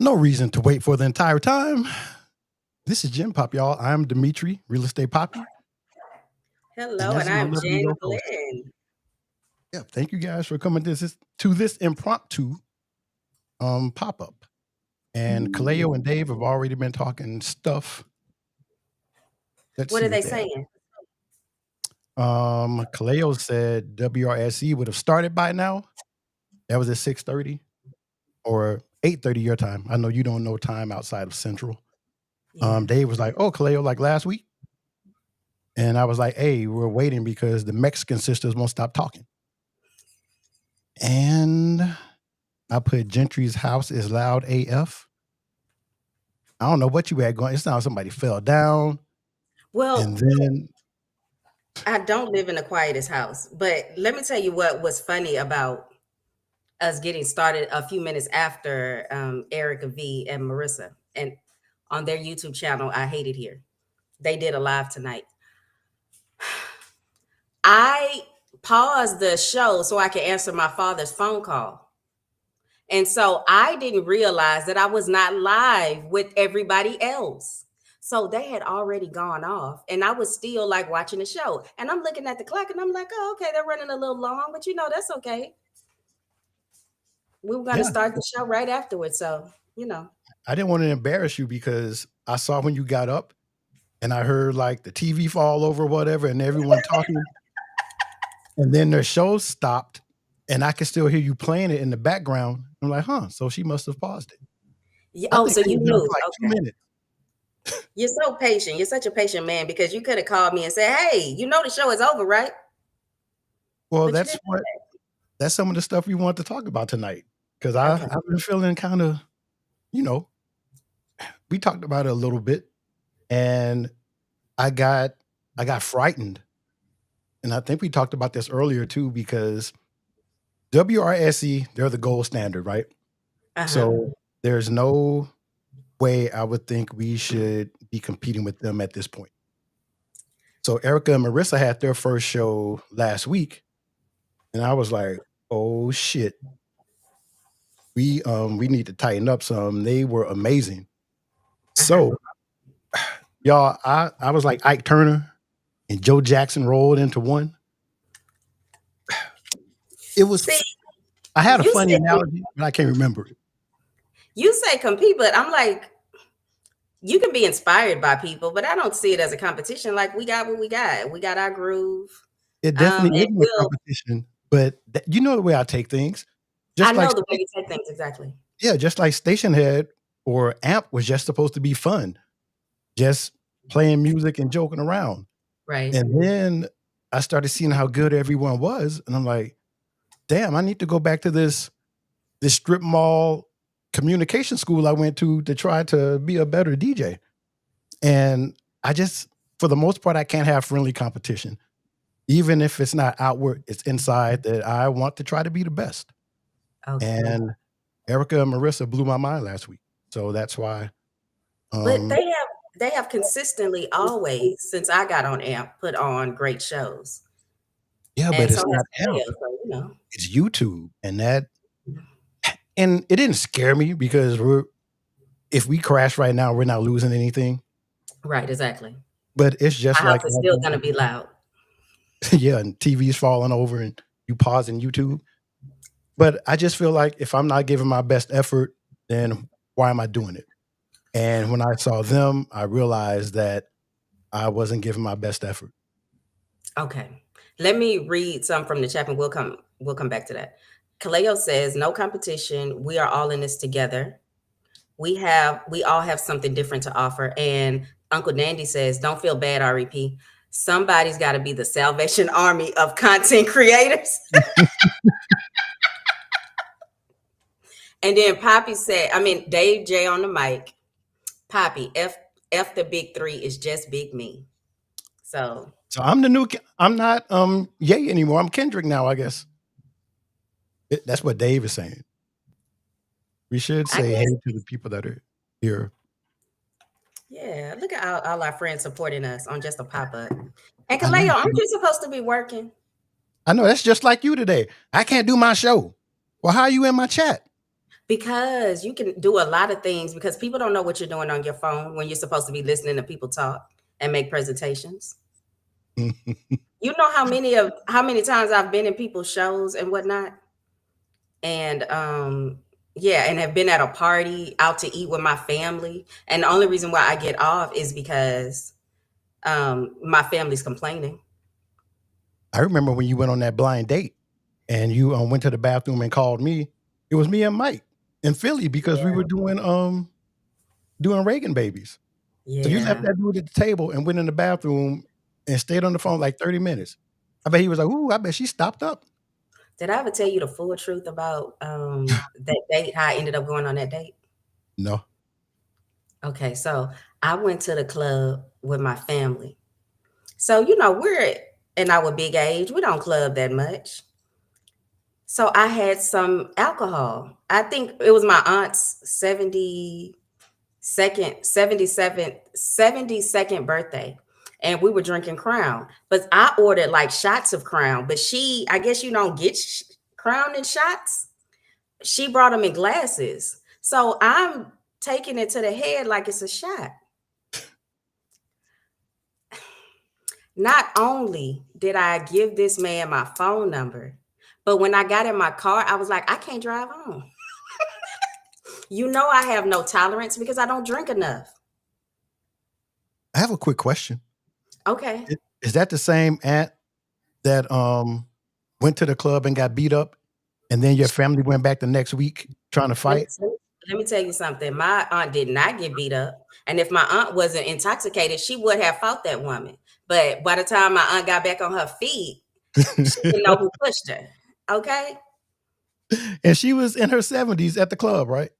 No reason to wait for the entire time. This is Gen-Päp, y'all. I'm Dimitri, Real Estate Poppy, and Hello, this and is my I'm lovely Jen co-host. Glenn. Yeah, thank you guys for coming to this impromptu pop-up. And Kaleo and Dave have already been talking stuff. Let's What see are what they they have. saying? Kaleo said WRSE would have started by now. That was at 6:30 or 8:30 your time. I know you don't know time outside of Central. Yeah. Dave was like, "Oh, Kaleo, like last week." And I was like, "Hey, we're waiting because the Mexican sisters won't stop talking." And I put Gentry's house is loud AF. I don't know what you had going. It sounds like somebody fell down. And Well, then I don't live in the quietest house, but let me tell you what was funny about us getting started a few minutes after Erica V and Marissa and on their YouTube channel, I Hate It Here. They did a live tonight. I paused the show so I could answer my father's phone call. And so I didn't realize that I was not live with everybody else. So they had already gone off, and I was still like watching the show. And I'm looking at the clock and I'm like, oh, okay, they're running a little long, but that's okay. We were going to yeah, start the show right afterwards. So. I didn't want to embarrass you because I saw when you got up and I heard like the TV fall over or whatever and everyone talking. And then their show stopped and I could still hear you playing it in the background. I'm like, huh, so she must have paused it. Yeah, I oh, think so they you were done knew. for like Okay. 2 minutes. You're so patient. You're such a patient man because you could have called me and said, hey, the show is over, right? Well, But you didn't. that's some of the stuff we want to talk about tonight. Because Okay. I've been feeling kind of, you know, we talked about it a little bit, and I got frightened. And I think we talked about this earlier too, because WRSE, they're the gold standard, right? Uh-huh. So there's no way I would think we should be competing with them at this point. So Erica and Marissa had their first show last week, and I was like, oh shit. We need to tighten up some. They were amazing. Uh-huh. So y'all, I was like Ike Turner and Joe Jackson rolled into one. It was See, I had a you funny said analogy, but I can't remember it. you say compete, but I'm like, you can be inspired by people, but I don't see it as a competition. Like we got what we got. We got our groove. It definitely And isn't a competition, but you know the way I take things. I Just like know the way you say things exactly. yeah, just like Station Head or Amp was just supposed to be fun, just playing music and joking around. Right. And then I started seeing how good everyone was, and I'm like, damn, I need to go back to this strip mall communication school I went to try to be a better DJ. And I just, for the most part, I can't have friendly competition. Even if it's not outward, it's inside that I want to try to be the best. Okay. And Erica and Marissa blew my mind last week. So that's why. But Um, they have consistently always, since I got on AMP, put on great shows. yeah, but And so it's has not Cleo. AMP. So. It's YouTube. And it didn't scare me because if we crash right now, we're not losing anything. Right, exactly. But it's just My house like, is still gonna be loud. yeah, and TV's falling over and you pausing YouTube. But I just feel like if I'm not giving my best effort, then why am I doing it? And when I saw them, I realized that I wasn't giving my best effort. Okay. Let me read some from the chat and we'll come back to that. Kaleo says, no competition. We are all in this together. We all have something different to offer. And Uncle Dandy says, don't feel bad, REP. Somebody's got to be the Salvation Army of content creators. And then Poppy said, Dave J on the mic. Poppy, F the big three is just big me. So So I'm not Ye anymore. I'm Kendrick now, I guess. That's what Dave is saying. We should I say hey guess, to the people that are here. yeah, look at all our friends supporting us on just a pop-up. And I know. Kaleo, aren't you supposed to be working? I know. That's just like you today. I can't do my show. Well, how are you in my chat? Because you can do a lot of things because people don't know what you're doing on your phone when you're supposed to be listening to people talk and make presentations. You know how many times I've been in people's shows and whatnot, and yeah, and have been at a party out to eat with my family, and the only reason why I get off is because my family's complaining. I remember when you went on that blind date and you went to the bathroom and called me. It was me and Mike in Philly because we were doing Reagan babies. So you left Yeah. that dude at the table and went in the bathroom and stayed on the phone like 30 minutes. I bet he was like, "Ooh, I bet she stopped up." Did I ever tell you the full truth about that date? How I ended up going on that date? No. Okay, so I went to the club with my family. So, you know, we're in our big age. We don't club that much. So I had some alcohol. I think it was my aunt's 72nd birthday. And we were drinking Crown. But I ordered like shots of Crown. But I guess you don't get Crown in shots. She brought them in glasses. So I'm taking it to the head like it's a shot. Not only did I give this man my phone number, but when I got in my car, I was like, I can't drive home. You know, I have no tolerance because I don't drink enough. I have a quick question. Okay. Is that the same aunt that went to the club and got beat up and then your family went back the next week trying to Let me, fight? let me tell you something. My aunt did not get beat up. And if my aunt wasn't intoxicated, she would have fought that woman. But by the time my aunt got back on her feet, she didn't know who pushed her. Okay. And she was in her 70s at the club, right?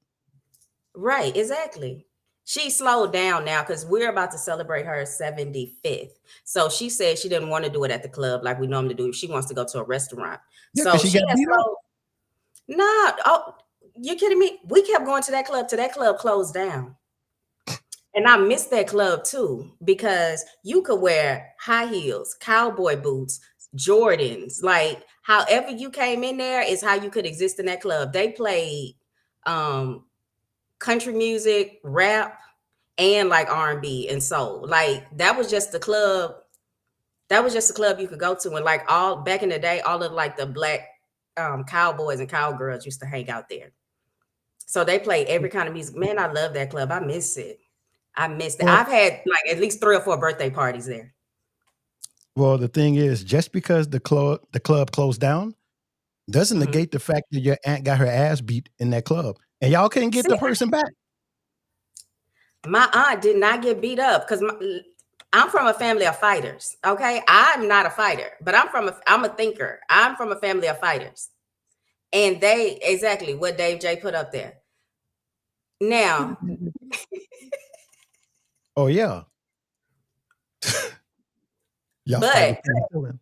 Right, exactly. She slowed down now because we're about to celebrate her 75th. So she said she didn't want to do it at the club like we normally do. She wants to go to a restaurant. Yeah, because So she she got has beat up. slowed. Nah, oh, you kidding me? We kept going to that club till that club closed down. And I missed that club too because you could wear high heels, cowboy boots, Jordans. Like however you came in there is how you could exist in that club. They played um country music, rap, and like R&B and soul. Like that was just the club. That was just the club you could go to. And like all back in the day, all of like the black cowboys and cowgirls used to hang out there. So they played every kind of music. Man, I love that club. I miss it. I missed it. Well, I've had like at least 3 or 4 birthday parties there. well, the thing is, just because the club closed down doesn't Mhm. negate the fact that your aunt got her ass beat in that club and y'all couldn't get See, the person back. my aunt did not get beat up because I'm from a family of fighters. Okay, I'm not a fighter, but I'm a thinker. I'm from a family of fighters. And they exactly what Dave J put up there. Now, Oh yeah, y'all fighting but penicillin.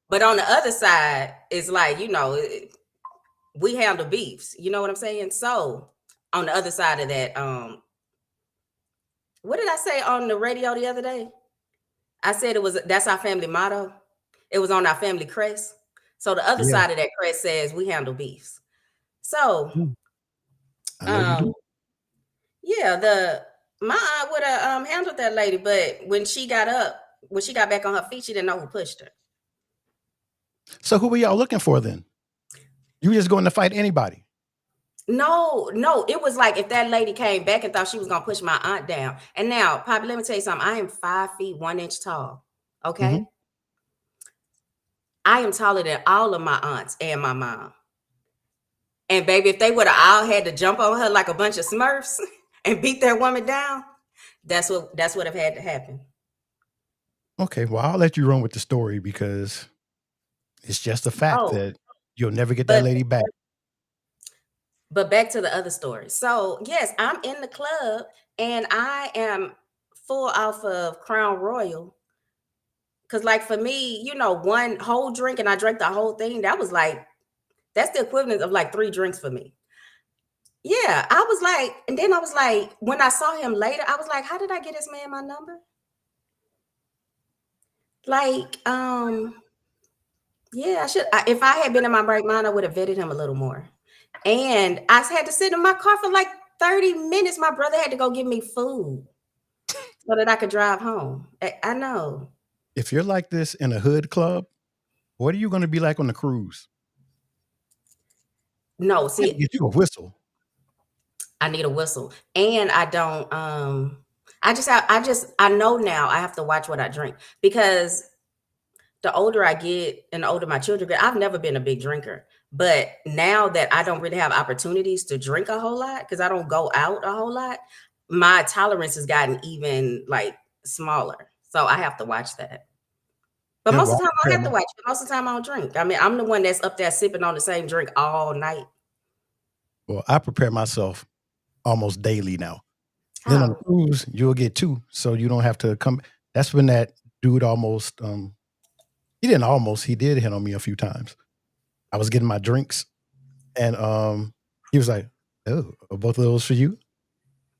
but on the other side, it's like, you know, we handle beefs. You know what I'm saying? So on the other side of that, what did I say on the radio the other day? I said that's our family motto. It was on our family crest. So the other Yeah, side of that crest says we handle beefs. So mm, I know you um do. yeah, the my aunt would have handled that lady, but when she got back on her feet, she didn't know who pushed her. So who were y'all looking for then? You were just going to fight anybody. No, no, it was like if that lady came back and thought she was gonna push my aunt down. And now, Poppy, let me tell you something. I am 5 feet 1 inch tall. Mhm. Okay. I am taller than all of my aunts and my mom. And baby, if they would have all had to jump on her like a bunch of smurfs and beat that woman down, that's what have had to happen. Okay, well, I'll let you run with the story because it's just a fact Oh, that you'll never get that but lady back. but back to the other story. So yes, I'm in the club and I am full off of Crown Royal. Cause like for me, you know, one whole drink and I drank the whole thing. That's the equivalent of like 3 drinks for me. Yeah, I was like, and then I was like, when I saw him later, I was like, how did I get this man my number? Like, yeah, if I had been in my right mind, I would have vetted him a little more. And I had to sit in my car for like 30 minutes. My brother had to go get me food so that I could drive home. I know. If you're like this in a hood club, what are you going to be like on the cruise? No, I had to see, get you a whistle. I need a whistle. And I don't I know now I have to watch what I drink because the older I get and the older my children get, I've never been a big drinker. But now that I don't really have opportunities to drink a whole lot because I don't go out a whole lot, my tolerance has gotten even like smaller. So I have to watch that. But Yeah, most of well, the time I don't have to watch it. Most of the time I don't drink. I mean, I'm the one that's up there sipping on the same drink all night. I prepare myself almost daily now. Then on the How? cruise, you'll get two, so you don't have to come. That's when that dude almost, he didn't almost, he did hit on me a few times. I was getting my drinks, and he was like, "Oh, are both of those for you?"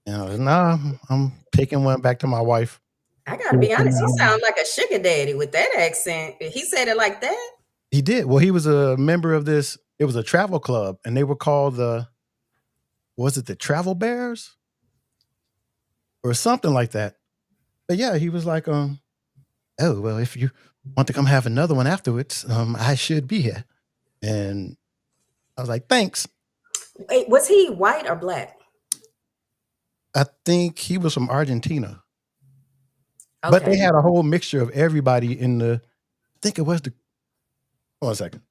And I was, "Nah, I'm taking one back to my wife." I gotta be honest, he sounds like a sugar daddy with that accent. He said it like that. He did. Well, he was a member of this. It was a travel club, and they were called was it the Travel Bears or something like that? But yeah, he was like, "Oh, well, if you want to come have another one afterwards, I should be here." And I was like, "Thanks." Wait, was he white or black? I think he was from Argentina, but they Okay. had a whole mixture of everybody in the. I think it was the. Hold on a second.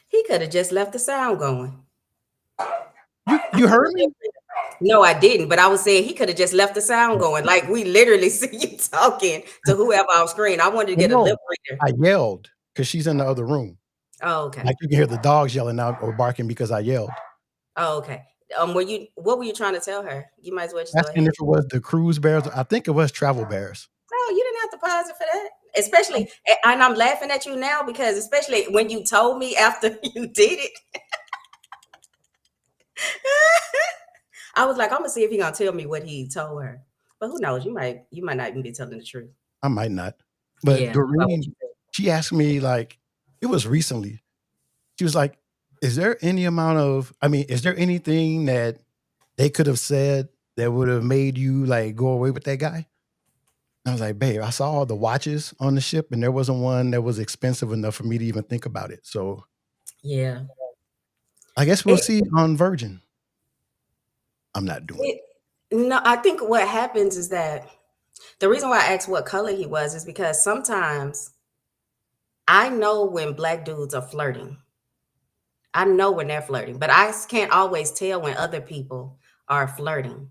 He could have just left the sound going. You heard me? No, I didn't, but I was saying he could have just left the sound going. Like we literally see you talking to whoever on screen. I wanted to Well, get a lip no, reader. I yelled because she's in the other room. Oh, okay. Like you can hear the dogs yelling out or barking because I yelled. Oh, okay. What were you trying to tell her? You might as well just go Asking ahead. if it was the cruise bears. I think it was Travel Bears. No, you didn't have to pause it for that. Especially, and I'm laughing at you now because especially when you told me after you did it, I was like, I'm gonna see if he gonna tell me what he told her. But who knows? You might not even be telling the truth. I might not. But Yeah. About what Doreen, you said. she asked me like, it was recently. She was like, is there any amount of, I mean, is there anything that they could have said that would have made you like go away with that guy? I was like, babe, I saw all the watches on the ship and there wasn't one that was expensive enough for me to even think about it. So Yeah. I guess we'll It, see on Virgin. I'm not doing it. it, no, I think what happens is that the reason why I asked what color he was is because sometimes I know when black dudes are flirting. I know when they're flirting, but I can't always tell when other people are flirting.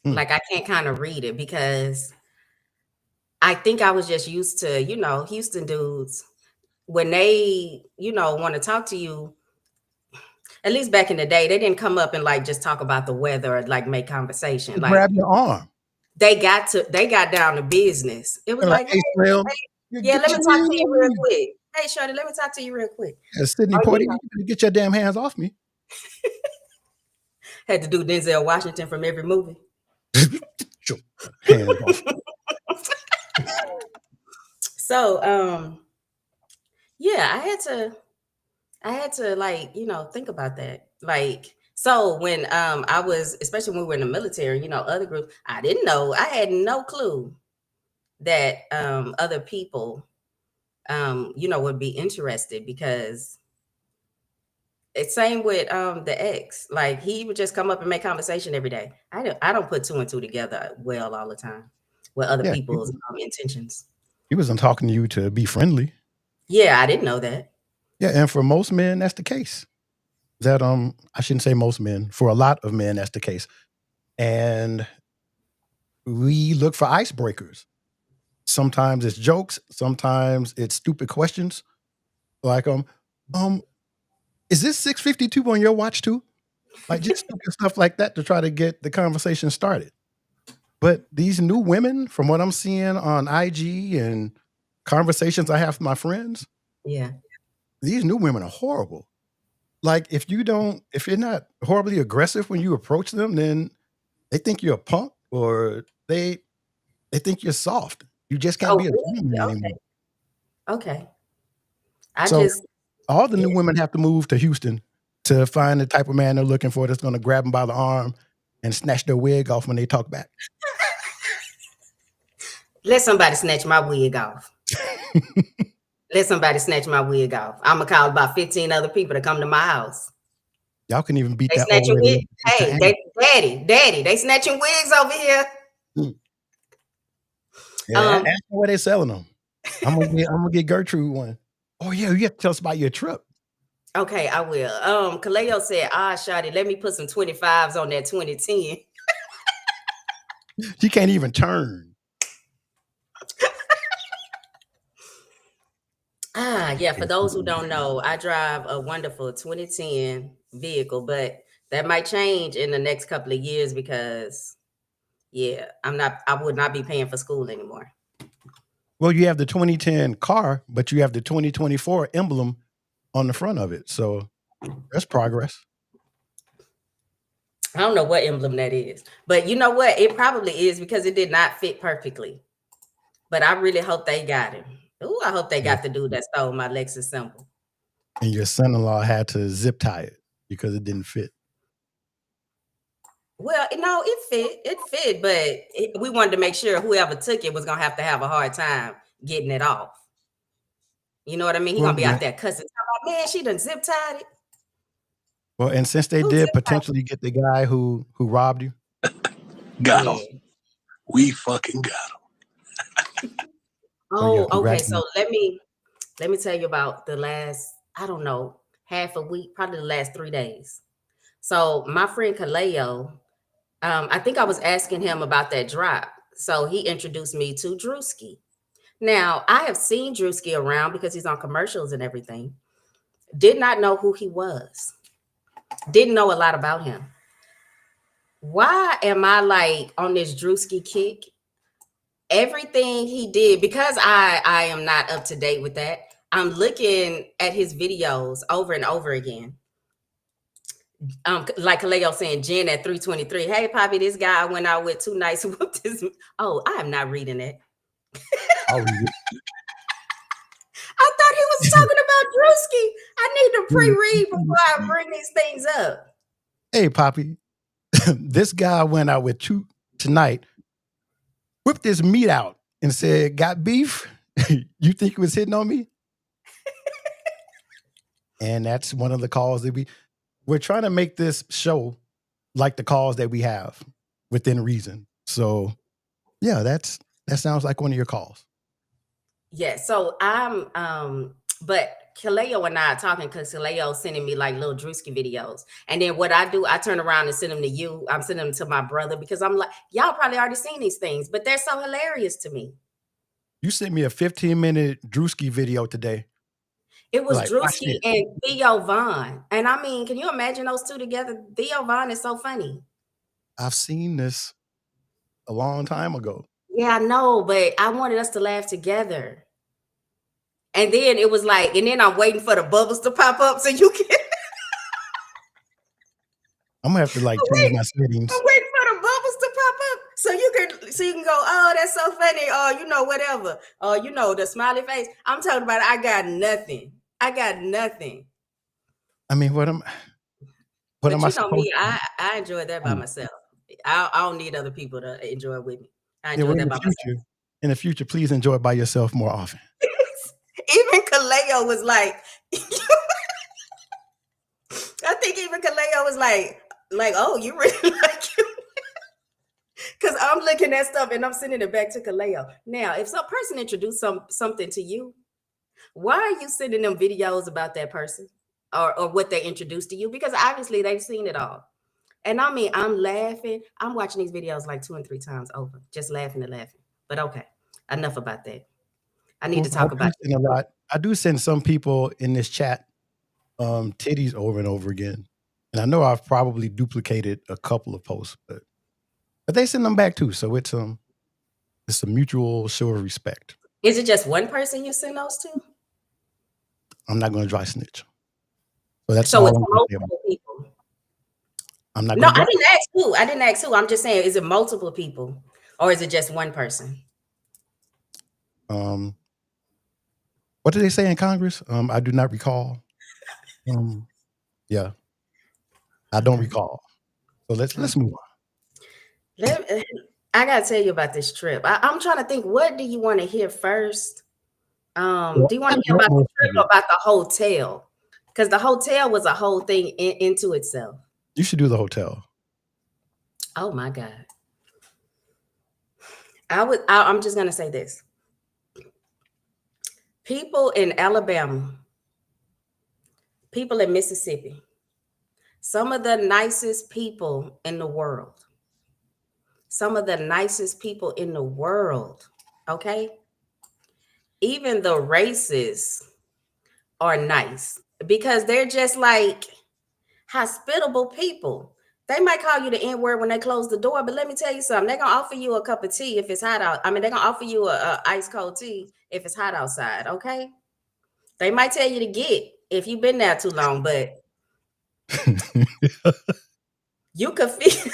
Hmm. Like I can't kind of read it because I think I was just used to, Houston dudes when they, want to talk to you. At least back in the day, they didn't come up and like just talk about the weather or like make conversation. They Like grab your arm. they got down to business. It was They're like, like, hey, Slim, hey, you yeah, get let me your talk hands to you off real me. quick. Hey, Shorty, let me talk to you real quick. Yeah, Sydney Oh, Porter, you better get your damn hands off me. had to do Denzel Washington from every movie. Sure. Hands off. So, yeah, I had to like, think about that. Like, so when I was, especially when we were in the military, other groups, I didn't know, I had no clue that other people would be interested because it's same with the ex. Like he would just come up and make conversation every day. I don't put two and two together well all the time with other Yeah, people's intentions. he wasn't talking to you to be friendly. Yeah, I didn't know that. Yeah, and for most men, that's the case. That I shouldn't say most men. For a lot of men, that's the case. And we look for icebreakers. Sometimes it's jokes. Sometimes it's stupid questions. Like um, is this 6:52 on your watch too? Like just stupid stuff like that to try to get the conversation started. But these new women, from what I'm seeing on IG and conversations I have with my friends, Yeah. these new women are horrible. Like if you're not horribly aggressive when you approach them, then they think you're a punk or they think you're soft. You just can't Oh, be a really? gentleman Yeah, anymore. okay. Okay. I So just all the yeah. new women have to move to Houston to find the type of man they're looking for that's going to grab them by the arm and snatch their wig off when they talk back. Let somebody snatch my wig off. Let somebody snatch my wig off. I'm gonna call about 15 other people to come to my house. Y'all can even beat They that old snatching lady up wig. and take her Hey, aunt. daddy, they snatching wigs over here. Yeah, ask them where they selling them. I'm gonna get Gertrude one. Oh yeah, you have to tell us about your trip. Okay, I will. Kaleo said, Shawty, let me put some 25s on that 2010. She can't even turn. Yeah, for those who don't know, I drive a wonderful 2010 vehicle, but that might change in the next couple of years because yeah, I would not be paying for school anymore. Well, you have the 2010 car, but you have the 2024 emblem on the front of it. So that's progress. I don't know what emblem that is, but you know what? It probably is because it did not fit perfectly. But I really hope they got him. Ooh, I hope they got the dude that stole my Lexus symbol. And your son-in-law had to zip tie it because it didn't fit. Well, no, it fit, but we wanted to make sure whoever took it was gonna have to have a hard time getting it off. You know what I mean? He Well, gonna be out there cussing. Talking about, man, she done zip tied it. well, and since they Who did zip tied potentially get the guy who robbed you, Got it? him. We fucking got him. oh yeah, Okay. So congratulations. let me tell you about the last, I don't know, half a week, probably the last 3 days. So my friend Kaleo, I think I was asking him about that drop. So he introduced me to Drewski. Now, I have seen Drewski around because he's on commercials and everything. Did not know who he was. Didn't know a lot about him. Why am I like on this Drewski kick? Everything he did, because I am not up to date with that. I'm looking at his videos over and over again. Like Kaleo saying, Jen at 323. Hey, Poppy, this guy I went out with 2 nights. Whooped his. Oh, I am not reading it. I'll read it. I thought he was talking about Drewski. I need to pre-read before I bring these things up. Hey, Poppy, this guy I went out with tonight, whipped his meat out and said, "Got beef? You think he was hitting on me?" And that's one of the calls that we're trying to make this show like the calls that we have within reason. So yeah, that sounds like one of your calls. Yeah, so but Kaleo and I are talking because Kaleo's sending me like little Drewski videos. And then what I do, I turn around and send them to you. I'm sending them to my brother because I'm like, y'all probably already seen these things, but they're so hilarious to me. You sent me a 15-minute Drewski video today. It was Like, watch Drewski this. and F.A.W.N. And I mean, can you imagine those two together? F.A.W.N. is so funny. I've seen this a long time ago. Yeah, I know, but I wanted us to laugh together. And then it was like, and then I'm waiting for the bubbles to pop up so you can. I'm gonna have to like change my settings. I'm waiting for the bubbles to pop up so you can go, oh, that's so funny. Oh, you know, whatever. Oh, you know, the smiley face. I'm talking about I got nothing. I got nothing. I mean, what am But I you know supposed me, to I enjoy that by do? myself. I don't need other people to enjoy it with me. I Yeah, enjoy well, that by myself. in the future, please enjoy it by yourself more often. Even Kaleo was like, I think even Kaleo was like, oh, you really like you. Because I'm looking at stuff and I'm sending it back to Kaleo. Now, if some person introduced something to you, why are you sending them videos about that person or what they introduced to you? Because obviously they've seen it all. And I mean, I'm laughing. I'm watching these videos like 2 and 3 times over, just laughing and laughing. But okay, enough about that. I need to talk about send a lot. I do send some people in this chat titties over and over again. And I know I've probably duplicated a couple of posts, but they send them back too. So it's a mutual show of respect. Is it just one person you send those to? I'm not gonna dry snitch. So that's So all it's I'm gonna say about multiple people. I'm not No, gonna dry. I didn't ask who. I didn't ask who. I'm just saying, is it multiple people or is it just one person? What did they say in Congress? I do not recall. Yeah, I don't recall. So let's move on. I gotta tell you about this trip. I'm trying to think. What do you want to hear first? Well, Do you want I to hear know about the most trip of or it. about the hotel? Because the hotel was a whole thing into itself. You should do the hotel. Oh my God. I'm just gonna say this. People in Alabama, people in Mississippi, some of the nicest people in the world. Some of the nicest people in the world. Okay. Even the races are nice because they're just like hospitable people. They might call you the N word when they close the door, but let me tell you something. They're gonna offer you a cup of tea if it's hot out. I mean, they're gonna offer you a ice cold tea if it's hot outside. Okay, they might tell you to get if you've been there too long, but you could feel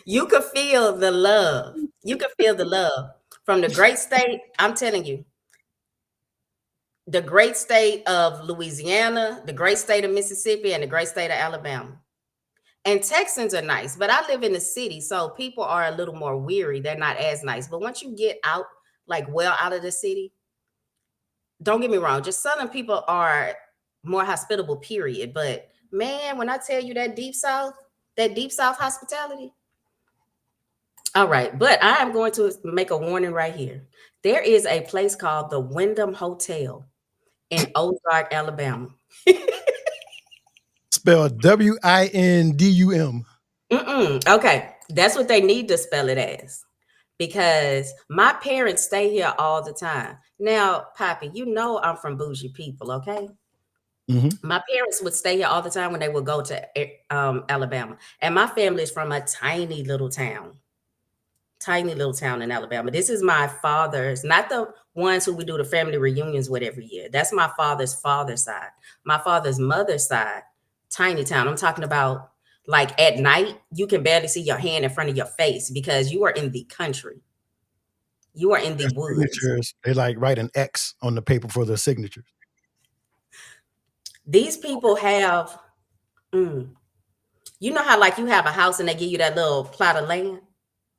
you could feel the love. You could feel the love from the great state. I'm telling you, the great state of Louisiana, the great state of Mississippi, and the great state of Alabama. And Texans are nice, but I live in the city, so people are a little more weary. They're not as nice. But once you get out, like well out of the city, don't get me wrong, just Southern people are more hospitable, period. But man, when I tell you that deep South hospitality, all right. But I am going to make a warning right here. There is a place called the Wyndham Hotel in Ozark, Alabama. Spelled WINDUM. Okay, that's what they need to spell it as. Because my parents stay here all the time. Now, Poppy, you know I'm from bougie people, okay? Mm-hmm. My parents would stay here all the time when they would go to Alabama. And my family is from a tiny little town in Alabama. This is my father's, not the ones who we do the family reunions with every year. That's my father's side. My father's mother's side, tiny town. I'm talking about like at night, you can barely see your hand in front of your face because you are in the country. You are in the Their woods. signatures, they like write an X on the paper for their signatures. These people have, mm, you know how like you have a house and they give you that little plot of land?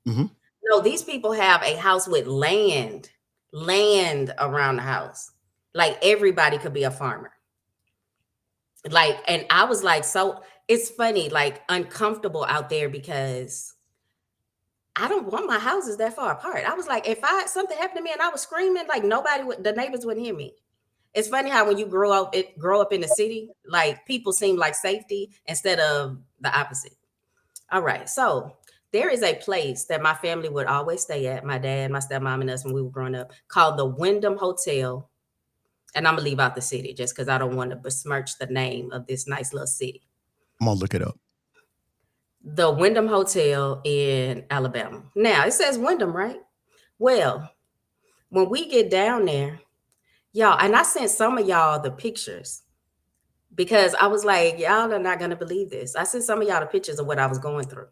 Mm-hmm. No, these people have a house with land around the house. Like everybody could be a farmer. Like, and I was like, so it's funny, like uncomfortable out there because I don't want my houses that far apart. I was like, if something happened to me and I was screaming, like the neighbors wouldn't hear me. It's funny how when you grow up in the city, like people seem like safety instead of the opposite. All right. So there is a place that my family would always stay at, my dad, my stepmom, and us when we were growing up, called the Wyndham Hotel. And I'm gonna leave out the city just because I don't want to besmirch the name of this nice little city. I'm gonna look it up. The Wyndham Hotel in Alabama. Now it says Wyndham, right? Well, when we get down there, y'all, and I sent some of y'all the pictures because I was like, y'all are not gonna believe this. I sent some of y'all the pictures of what I was going through.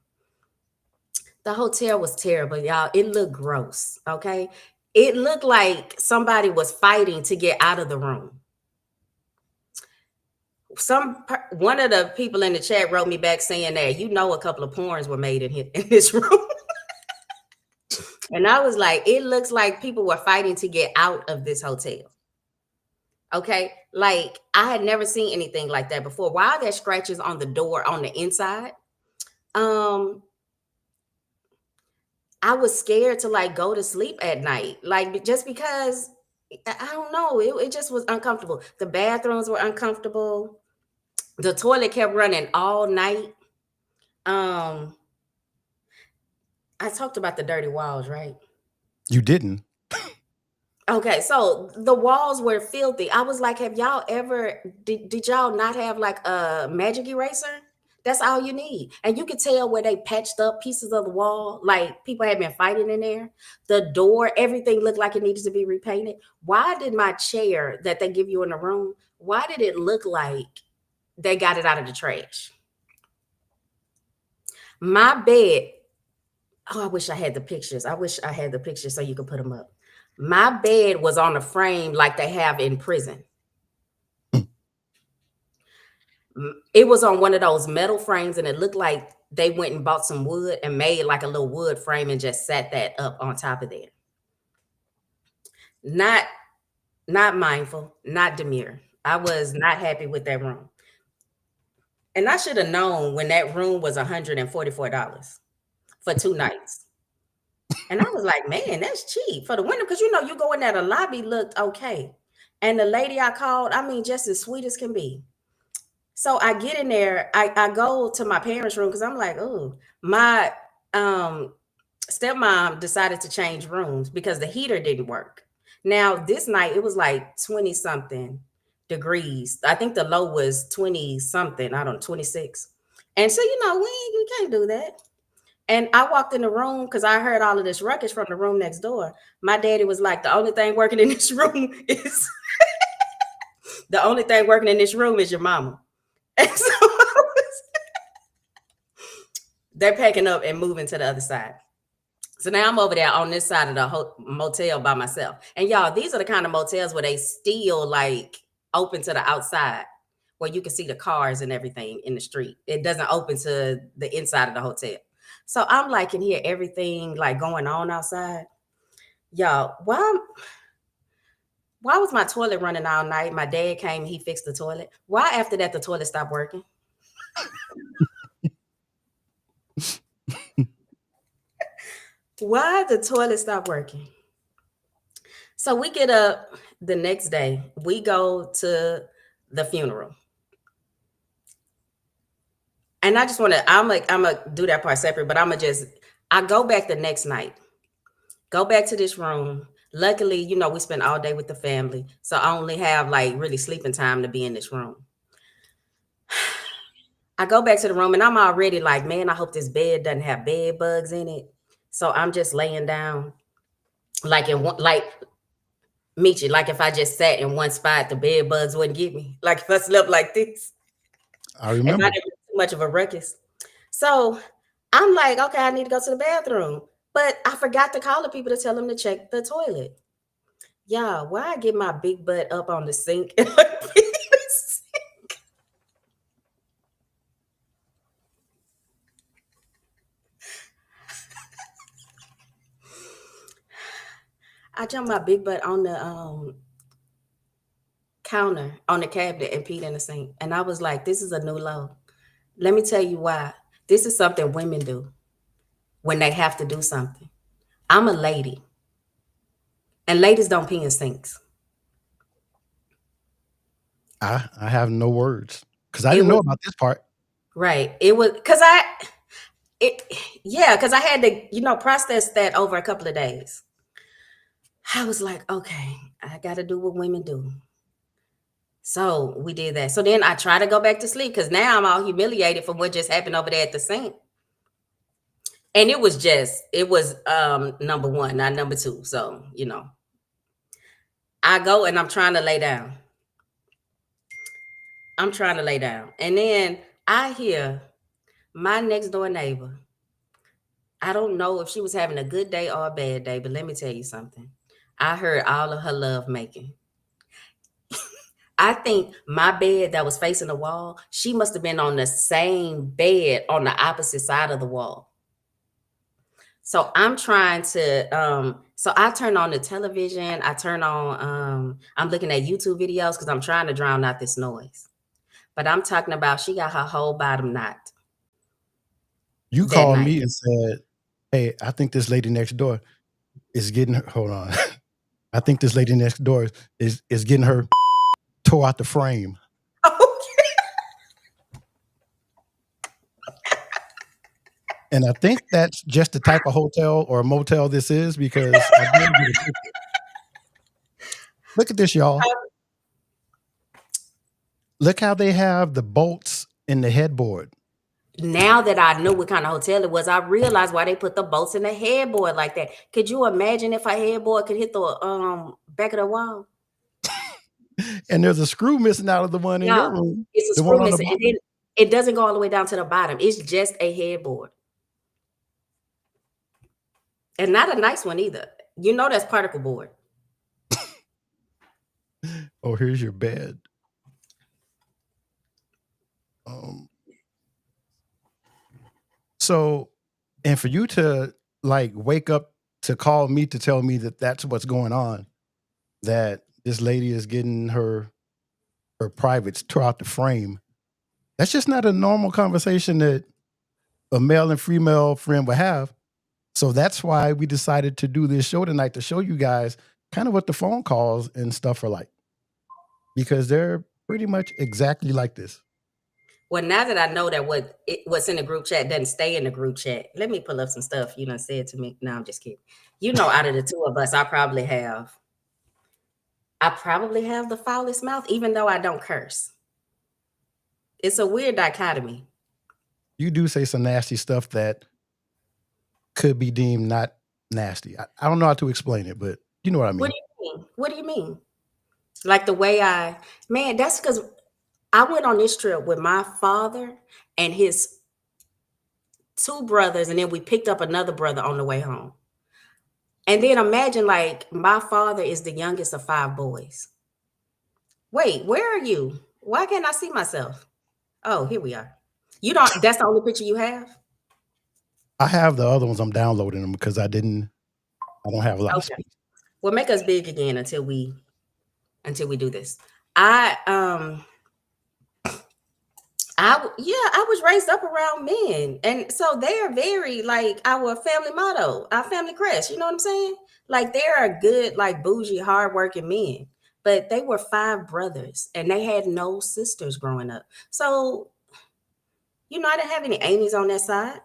The hotel was terrible, y'all. It looked gross. Okay. It looked like somebody was fighting to get out of the room. One of the people in the chat wrote me back saying that a couple of porns were made in this room. And I was like, it looks like people were fighting to get out of this hotel. Okay. Like I had never seen anything like that before. Why are there scratches on the door on the inside? Um, I was scared to like go to sleep at night, like just because I don't know, it just was uncomfortable. The bathrooms were uncomfortable. The toilet kept running all night. Um, I talked about the dirty walls, right? You didn't. Okay, so the walls were filthy. I was like, have y'all ever did y'all not have like a magic eraser? That's all you need. And you could tell where they patched up pieces of the wall, like people had been fighting in there. The door, everything looked like it needed to be repainted. Why did my chair that they give you in the room, why did it look like they got it out of the trash? My bed, oh, I wish I had the pictures. I wish I had the pictures so you could put them up. My bed was on a frame like they have in prison. It was on one of those metal frames, and it looked like they went and bought some wood and made like a little wood frame and just sat that up on top of there. Not not mindful, not demure. I was not happy with that room. And I should have known when that room was $144 for 2 nights. And I was like, man, that's cheap for the winter because you go in there, the lobby looked okay. And the lady I called, I mean, just as sweet as can be. So I get in there, I go to my parents' room because I'm like, oh, my stepmom decided to change rooms because the heater didn't work. Now, this night it was like 20 something degrees. I think the low was 20 something, I don't know, 26. And so, we can't do that. And I walked in the room because I heard all of this ruckus from the room next door. My daddy was like, the only thing working in this room is the only thing working in this room is your mama. And so they're packing up and moving to the other side. So now I'm over there on this side of the motel by myself. And y'all, these are the kind of motels where they still like open to the outside where you can see the cars and everything in the street. It doesn't open to the inside of the hotel. So I'm like can hear everything like going on outside. Y'all, why was my toilet running all night? My dad came, he fixed the toilet. Why after that the toilet stopped working? Why the toilet stopped working? So we get up the next day. We go to the funeral. And I just want to, I'm going to do that part separate, but I go back the next night, go back to this room. Luckily, we spend all day with the family. So I only have like really sleeping time to be in this room. I go back to the room and I'm already like, man, I hope this bed doesn't have bed bugs in it. So I'm just laying down like Michi, like if I just sat in one spot, the bed bugs wouldn't get me. Like if I slept like this, I if remember. I didn't make too much of a ruckus. So I'm like, okay, I need to go to the bathroom. But I forgot to call the people to tell them to check the toilet. Yeah, why I get my big butt up on the sink and I jumped my big butt on the counter on the cabinet and peed in the sink. And I was like, this is a new low. Let me tell you why. This is something women do when they have to do something. I'm a lady. And ladies don't pee in sinks. I have no words because I didn't know about this part. Right. It was because because I had to, process that over a couple of days. I was like, okay, I got to do what women do. So we did that. So then I try to go back to sleep because now I'm all humiliated for what just happened over there at the sink. And it was number one, not number two. So, I go and I'm trying to lay down. And then I hear my next door neighbor. I don't know if she was having a good day or a bad day, but let me tell you something. I heard all of her love making. I think my bed that was facing the wall, she must have been on the same bed on the opposite side of the wall. So I'm trying to, so I turn on the television. I turn on, I'm looking at YouTube videos because I'm trying to drown out this noise. But I'm talking about she got her whole bottom knot. You called me and said, hey, I think this lady next door is getting her, hold on. I think this lady next door is getting her tore out the frame. Okay. And I think that's just the type of hotel or motel this is because look at this, y'all. Look how they have the bolts in the headboard. Now that I knew what kind of hotel it was, I realized why they put the bolts in the headboard like that. Could you imagine if a headboard could hit the back of the wall? And there's a screw missing out of the one in your room. It's a screw missing. And then it doesn't go all the way down to the bottom. It's just a headboard. And not a nice one either. That's particle board. Oh, here's your bed. So, and for you to like wake up to call me to tell me that that's what's going on, that this lady is getting her privates tore out the frame. That's just not a normal conversation that a male and female friend would have. So that's why we decided to do this show tonight, to show you guys kind of what the phone calls and stuff are like, because they're pretty much exactly like this. Well, now that I know that what's in the group chat doesn't stay in the group chat, let me pull up some stuff you done said to me. No, I'm just kidding. Out of the two of us, I probably have the foulest mouth, even though I don't curse. It's a weird dichotomy. You do say some nasty stuff that could be deemed not nasty. I don't know how to explain it, but you know what I mean. What do you mean? Like the way that's because I went on this trip with my father and his two brothers, and then we picked up another brother on the way home. And then imagine, like, my father is the youngest of 5 boys. Wait, where are you? Why can't I see myself? Oh, here we are. That's the only picture you have? I have the other ones. I'm downloading them because I don't have a lot of space. Well, make us big again until we do this. I was raised up around men, and so they are very like our family motto, our family crest. You know what I'm saying? Like they are good, like bougie, hardworking men. But they were 5 brothers, and they had no sisters growing up. So, I didn't have any aunties on that side.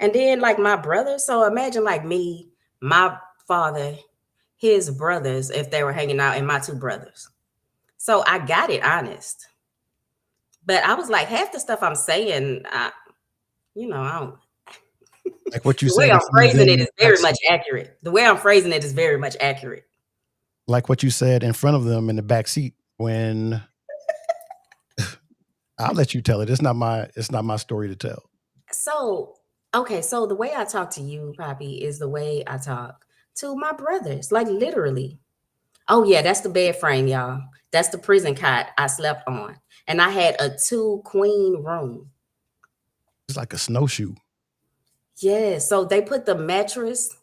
And then like my brother. So imagine like me, my father, his brothers, if they were hanging out, and my 2 brothers. So I got it honest. But I was like, half the stuff I'm saying, I don't. Like what you The said. way I'm phrasing it is very much accurate. The way I'm phrasing it is very much accurate. Like what you said in front of them in the back seat when I'll let you tell it. It's not my story to tell. So, okay, so the way I talk to you, Poppy, is the way I talk to my brothers, like literally. Oh yeah, that's the bed frame, y'all. That's the prison cot I slept on. And I had a 2-queen room. It's like a snowshoe. Yeah, so they put the mattress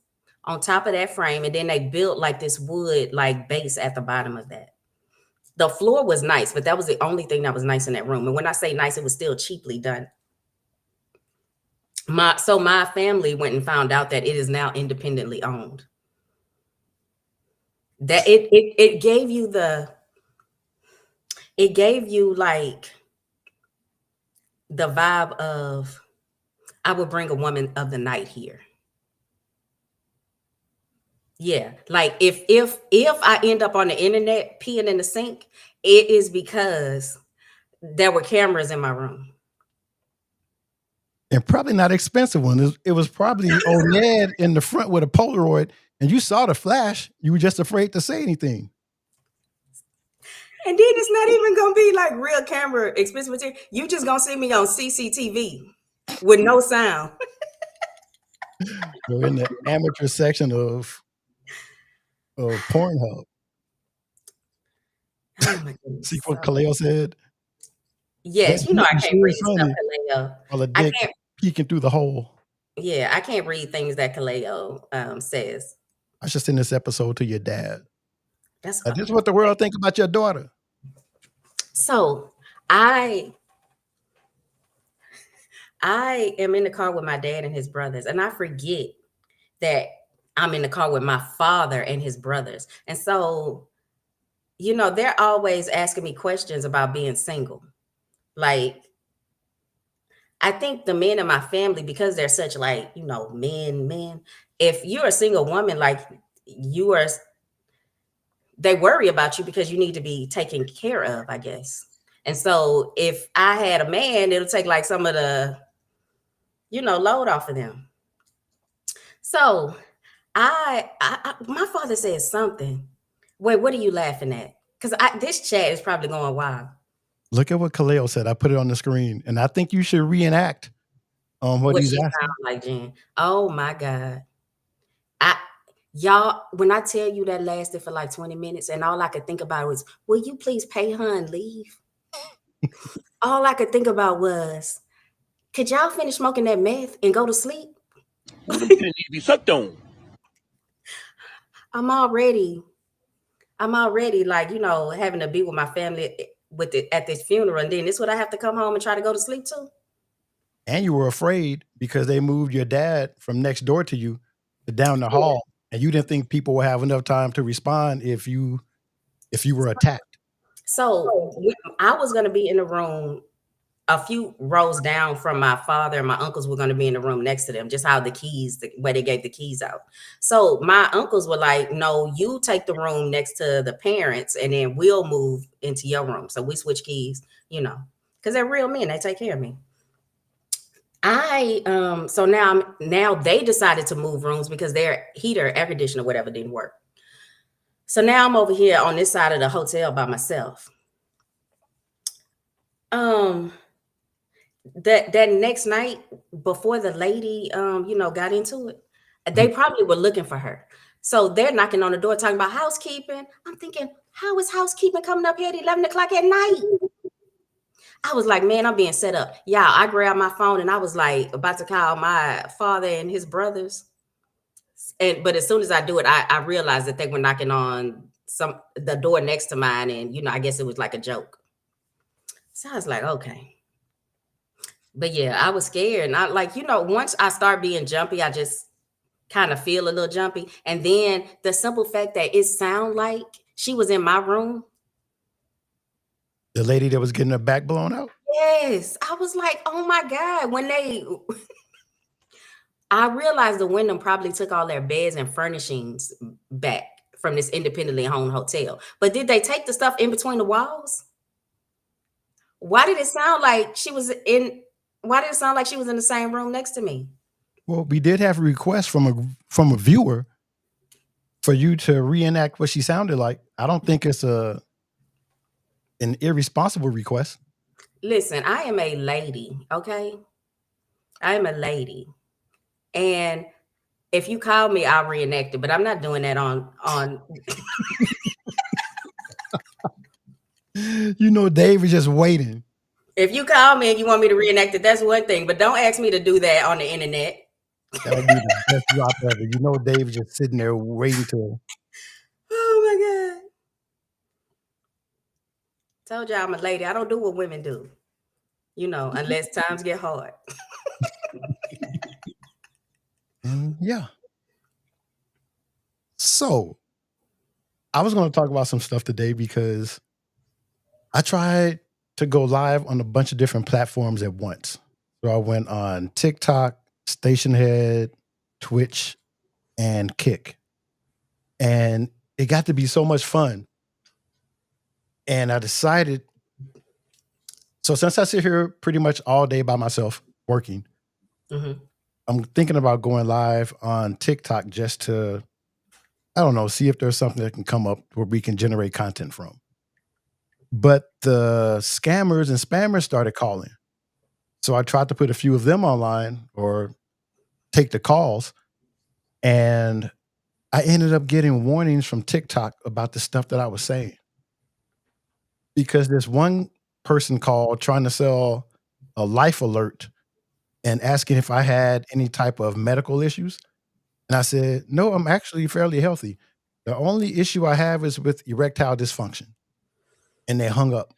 on top of that frame, and then they built like this wood like base at the bottom of that. The floor was nice, but that was the only thing that was nice in that room. And when I say nice, it was still cheaply done. My family went and found out that it is now independently owned. That it gave you like the vibe of, I would bring a woman of the night here. Yeah, like if I end up on the internet peeing in the sink, it is because there were cameras in my room. And probably not expensive one. It was probably old Ned in the front with a Polaroid, and you saw the flash. You were just afraid to say anything. And then it's not even gonna be like real camera expensive material. You just gonna see me on CCTV with no sound. You're in the amateur section of Pornhub. Oh my goodness. See what Kaleo said? Yes, I can't read stuff, Kaleo. While a dick peeking through the hole. Yeah, I can't read things that Kaleo says. I should send this episode to your dad. That's this is what the world think about your daughter. So I am in the car with my dad and his brothers, and I forget that I'm in the car with my father and his brothers. And so, they're always asking me questions about being single. Like, I think the men in my family, because they're such like, men, if you're a single woman, like they worry about you because you need to be taken care of, I guess. And so if I had a man, it'll take like some of the, load off of them. So my father said something. Wait, what are you laughing at? Because this chat is probably going wild. Look at what Kaleo said. I put it on the screen, and I think you should reenact what he's asking. Like, Jen. Oh my God. Y'all, when I tell you that lasted for like 20 minutes, and all I could think about was, will you please pay her and leave? All I could think about was, could y'all finish smoking that meth and go to sleep? Ooh, them titties need to be sucked on. I'm already like, having to be with my family with it at this funeral, and then this what I have to come home and try to go to sleep to. And you were afraid because they moved your dad from next door to you to down the hall, and you didn't think people would have enough time to respond if you were attacked. So I was gonna be in the room a few rows down from my father, and my uncles were going to be in the room next to them, just how where they gave the keys out. So my uncles were like, no, you take the room next to the parents and then we'll move into your room. So we switch keys, because they're real men. They take care of me. So now they decided to move rooms because their heater, air conditioner, whatever didn't work. So now I'm over here on this side of the hotel by myself. That next night before the lady got into it, they probably were looking for her. So they're knocking on the door talking about housekeeping. I'm thinking, how is housekeeping coming up here at 11 o'clock at night? I was like, man, I'm being set up. Yeah, I grabbed my phone and I was like about to call my father and his brothers. But as soon as I do it, I realized that they were knocking on the door next to mine, and I guess it was like a joke. So I was like, okay. But yeah, I was scared. And I once I start being jumpy, I just kind of feel a little jumpy. And then the simple fact that it sounded like she was in my room. The lady that was getting her back blown out? Yes. I was like, oh my God. I realized the Wyndham probably took all their beds and furnishings back from this independently owned hotel. But did they take the stuff in between the walls? Why did it sound like she was in the same room next to me? Well, we did have a request from a viewer for you to reenact what she sounded like. I don't think it's an irresponsible request. Listen, I am a lady, okay? I am a lady. And if you call me, I'll reenact it, but I'm not doing that on Dave is just waiting. If you call me and you want me to reenact it, that's one thing, but don't ask me to do that on the internet. That would be the best drop ever. Dave is just sitting there waiting to. Oh my God. Told you I'm a lady. I don't do what women do, unless times get hard. And yeah. So I was going to talk about some stuff today because I tried to go live on a bunch of different platforms at once. So I went on TikTok, Stationhead, Twitch, and Kick. And it got to be so much fun. And I decided, so since I sit here pretty much all day by myself working, I'm thinking about going live on TikTok just to, I don't know, see if there's something that can come up where we can generate content from. But the scammers and spammers started calling. So I tried to put a few of them online or take the calls. And I ended up getting warnings from TikTok about the stuff that I was saying. Because there's one person called trying to sell a life alert and asking if I had any type of medical issues. And I said, no, I'm actually fairly healthy. The only issue I have is with erectile dysfunction. And they hung up.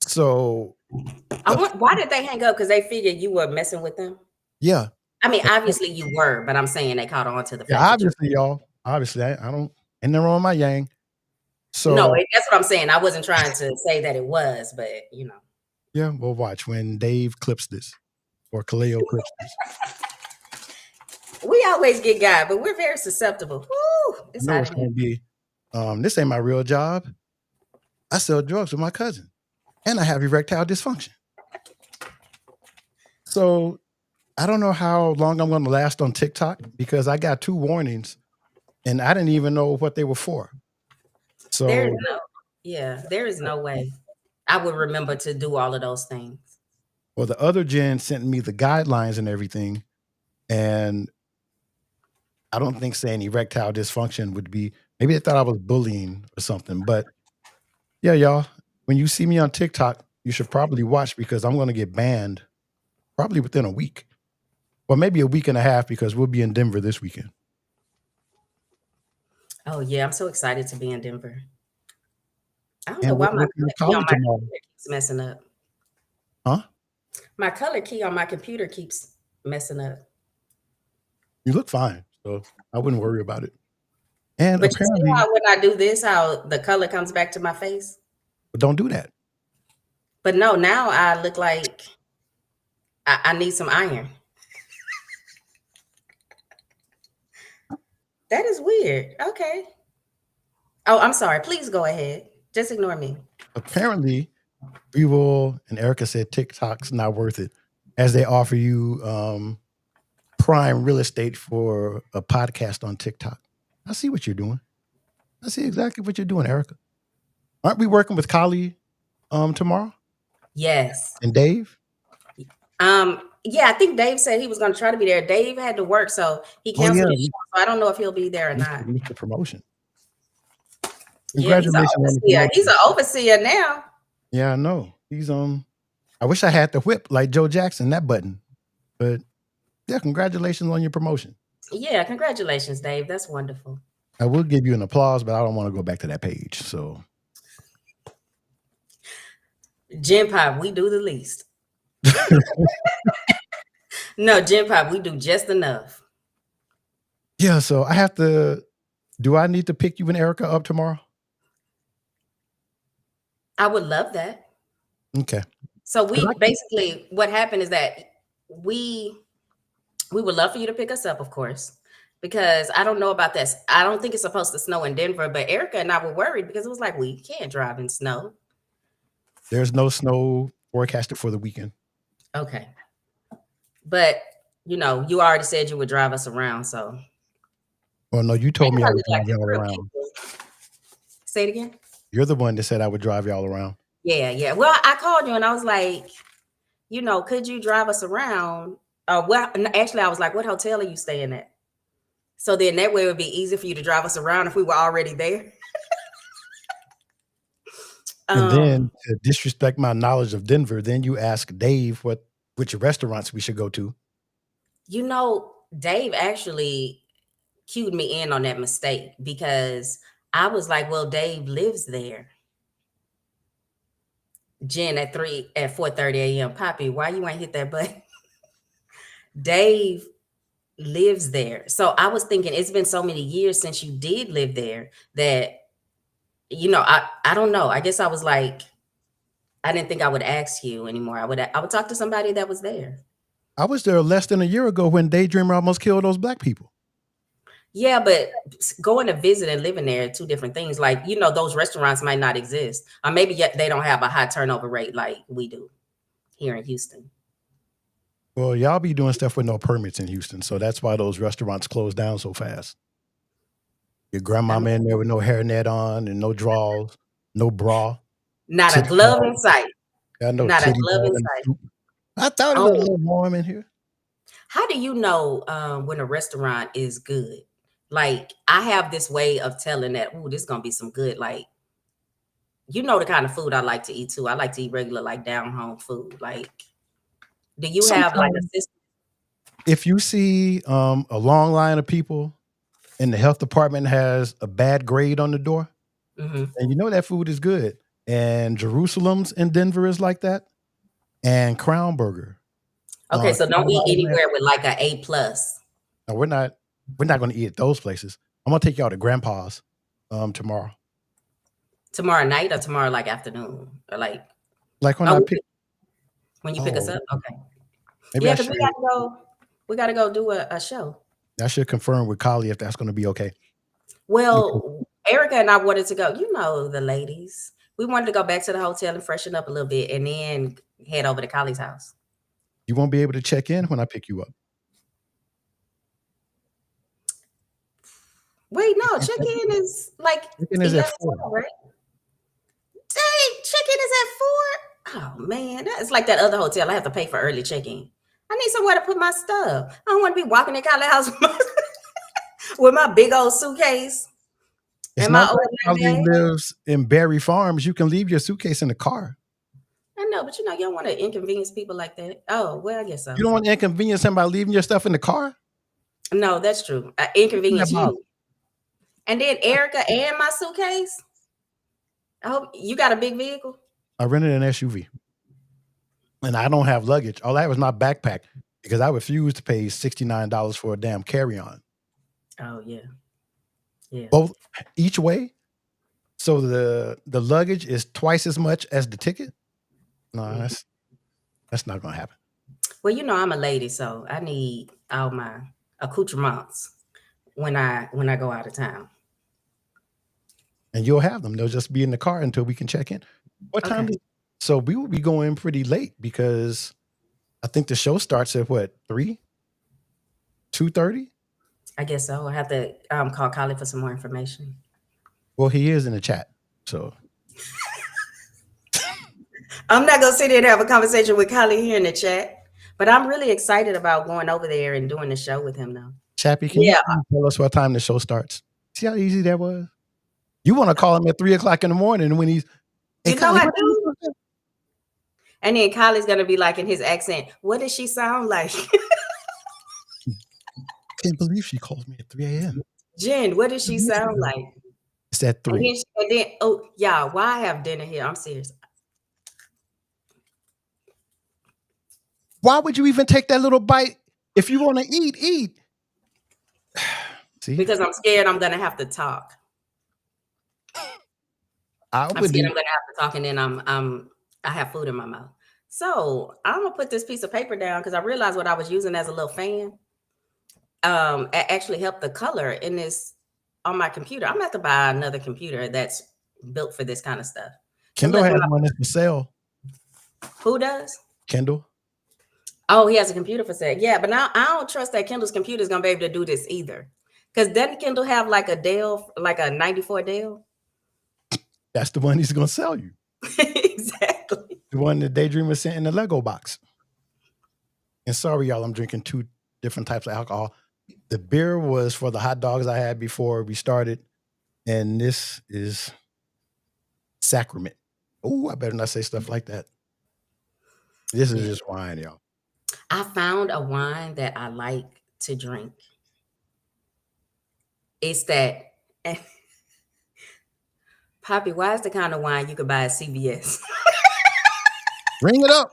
So why did they hang up? Because they figured you were messing with them? Yeah. I mean, obviously you were, but I'm saying they caught on to the fact. Yeah, obviously, y'all. Obviously, I don't, ain't nothing wrong with my yang. So no, that's what I'm saying. I wasn't trying to say that it was, but Yeah, we'll watch when Dave clips this or Kaleo clips this. We always get God, but we're very susceptible. Woo, I know it's going to be, this ain't my real job. I sell drugs with my cousin, and I have erectile dysfunction. So I don't know how long I'm going to last on TikTok because I got 2 warnings, and I didn't even know what they were for. So there is no way I would remember to do all of those things. Well, the other Jen sent me the guidelines and everything, and I don't think saying erectile dysfunction would be. Maybe they thought I was bullying or something. But yeah, y'all, when you see me on TikTok, you should probably watch because I'm going to get banned probably within a week. Well, maybe a week and a half because we'll be in Denver this weekend. Oh yeah, I'm so excited to be in Denver. I don't know And we're why my working color with key on Collie my tomorrow. computer keeps messing up. Huh? My color key on my computer keeps messing up. You look fine. So I wouldn't worry about it. And But you see apparently, how when I do this, how the color comes back to my face? don't do that. But no, now I look like I need some iron. That is weird. Okay. Oh, I'm sorry. Please go ahead. Just ignore me. Apparently, Revo and Erica said TikTok's not worth it as they offer you prime real estate for a podcast on TikTok. I see what you're doing. I see exactly what you're doing, Erica. Aren't we working with Collie tomorrow Yes. and Dave? Yeah, I think Dave said he was going to try to be there. Dave had to work, so he Oh yeah, canceled his show. So I don't know if he'll be there or not. Mr. Promotion. Yeah, he's an Congratulations on the overseer. promotion. He's an overseer now. Yeah, I know. He's I wish I had the whip like Joe Jackson, that button. But yeah, congratulations on your promotion. Yeah, congratulations, Dave. That's wonderful. I will give you an applause, but I don't want to go back to that page. So Gen-Päp, we do the least. No, Gen-Päp, we do just enough. yeah, so I have to. Do I need to pick you and Erica up tomorrow? I would love that. Okay. So we basically, what happened is that we would love for you to pick us up, of course, because I don't know about this. I don't think it's supposed to snow in Denver, but Erica and I were worried because it was like, we can't drive in snow. There's no snow forecasted for the weekend. Okay. But, you already said you would drive us around, so. Well, no, you told me I would drive y'all around. Say it again. You're the one that said I would drive y'all around. Yeah. Well, I called you and I was like, could you drive us around? Well, actually, I was like, what hotel are you staying at? So then that way it would be easy for you to drive us around if we were already there. And then to disrespect my knowledge of Denver, then you ask Dave which restaurants we should go to. Dave actually cued me in on that mistake because I was like, well, Dave lives there. Jen at 4:30 a.m. Poppy, why you ain't hit that button? Dave lives there. So I was thinking it's been so many years since you did live there that, I don't know. I guess I was like, I didn't think I would ask you anymore. I would talk to somebody that was there. I was there less than a year ago when Daydreamer almost killed those black people. Yeah, but going to visit and living there are two different things. Like, those restaurants might not exist. Or maybe they don't have a high turnover rate like we do here in Houston. Well, y'all be doing stuff with no permits in Houston, so that's why those restaurants close down so fast. Your grandmama in there with no hairnet on and no drawers, no bra. Not a glove in sight. Got no Not a titty glove in ball sight. and I thought it was a little warm in here. How do you know when a restaurant is good? Like, I have this way of telling that, ooh, this is going to be some good, like, the kind of food I like to eat too. I like to eat regular, like, down-home food. Like, do you have, like, a system? If you see a long line of people and the health department has a bad grade on the door, and that food is good. And Jerusalem's in Denver is like that. And Crown Burger. Okay, so don't eat anywhere with like an A+. No, we're not going to eat at those places. I'm going to take y'all to Grandpa's tomorrow. Tomorrow night or tomorrow like afternoon? Or like when I pick. When you pick us up? Okay. Maybe yeah, because we gotta go do a show. I should confirm with Collie if that's going to be okay. Well, Erica and I wanted to go, the ladies. We wanted to go back to the hotel and freshen up a little bit and then head over to Collie's house. You won't be able to check in when I pick you up. Wait, no, check-in is like 11, right? Dang, check-in is at 4? Oh, man, that's like that other hotel. I have to pay for early check-in. I need somewhere to put my stuff. I don't want to be walking in Collie's house. with my big old suitcase It's and my not old like night Holly bag. lives in Berry Farms. You can leave your suitcase in the car. I know, but you don't want to inconvenience people like that. Oh, well, I guess so. You don't want to inconvenience him by leaving your stuff in the car? No, that's true. I What's inconvenience that about? you. And then Erica and my suitcase. I hope you got a big vehicle. I rented an SUV. And I don't have luggage. All I have is my backpack because I refuse to pay $69 for a damn carry-on. Oh yeah. Yeah. Both each way. So the luggage is twice as much as the ticket. No, that's not gonna happen. Well, I'm a lady, so I need all my accoutrements when I go out of town. And you'll have them. They'll just be in the car until we can check in. What time? Okay. So we will be going pretty late because I think the show starts at what, 3? 2:30? I guess so. I have to call Collie for some more information. Well, he is in the chat. So I'm not gonna sit there and have a conversation with Collie here in the chat, but I'm really excited about going over there and doing the show with him now. Chappie, can you tell us what time the show starts? See how easy that was? You want to call him at 3:00 in the morning when he's I do. And then Collie's gonna be like in his accent, what does she sound like? Can't believe she called me at 3 a.m. Jen, what does she sound like? It's at 3. And then oh yeah, why I have dinner here? I'm serious. Why would you even take that little bite? If you want to eat. See? Because I'm scared I'm gonna have to talk. I'm scared I'm gonna have to talk, and then I have food in my mouth. So I'm gonna put this piece of paper down because I realized what I was using as a little fan actually helped the color in this on my computer. I'm gonna have to buy another computer that's built for this kind of stuff. Kendall has one that's for sale. Who does? Kendall. Oh, he has a computer for sale. Yeah, but now I don't trust that Kendall's computer is gonna be able to do this either. Because doesn't Kendall have like a Dell, like a 94 Dell? That's the one he's gonna sell you. Exactly. The one that Daydreamer sent in the Lego box. And sorry, y'all, I'm drinking 2 different types of alcohol. The beer was for the hot dogs I had before we started, and this is sacrament. Oh, I better not say stuff like that. This is just wine, y'all. I found a wine that I like to drink. It's that, Poppy, why is the kind of wine you could buy at CVS? Bring it up.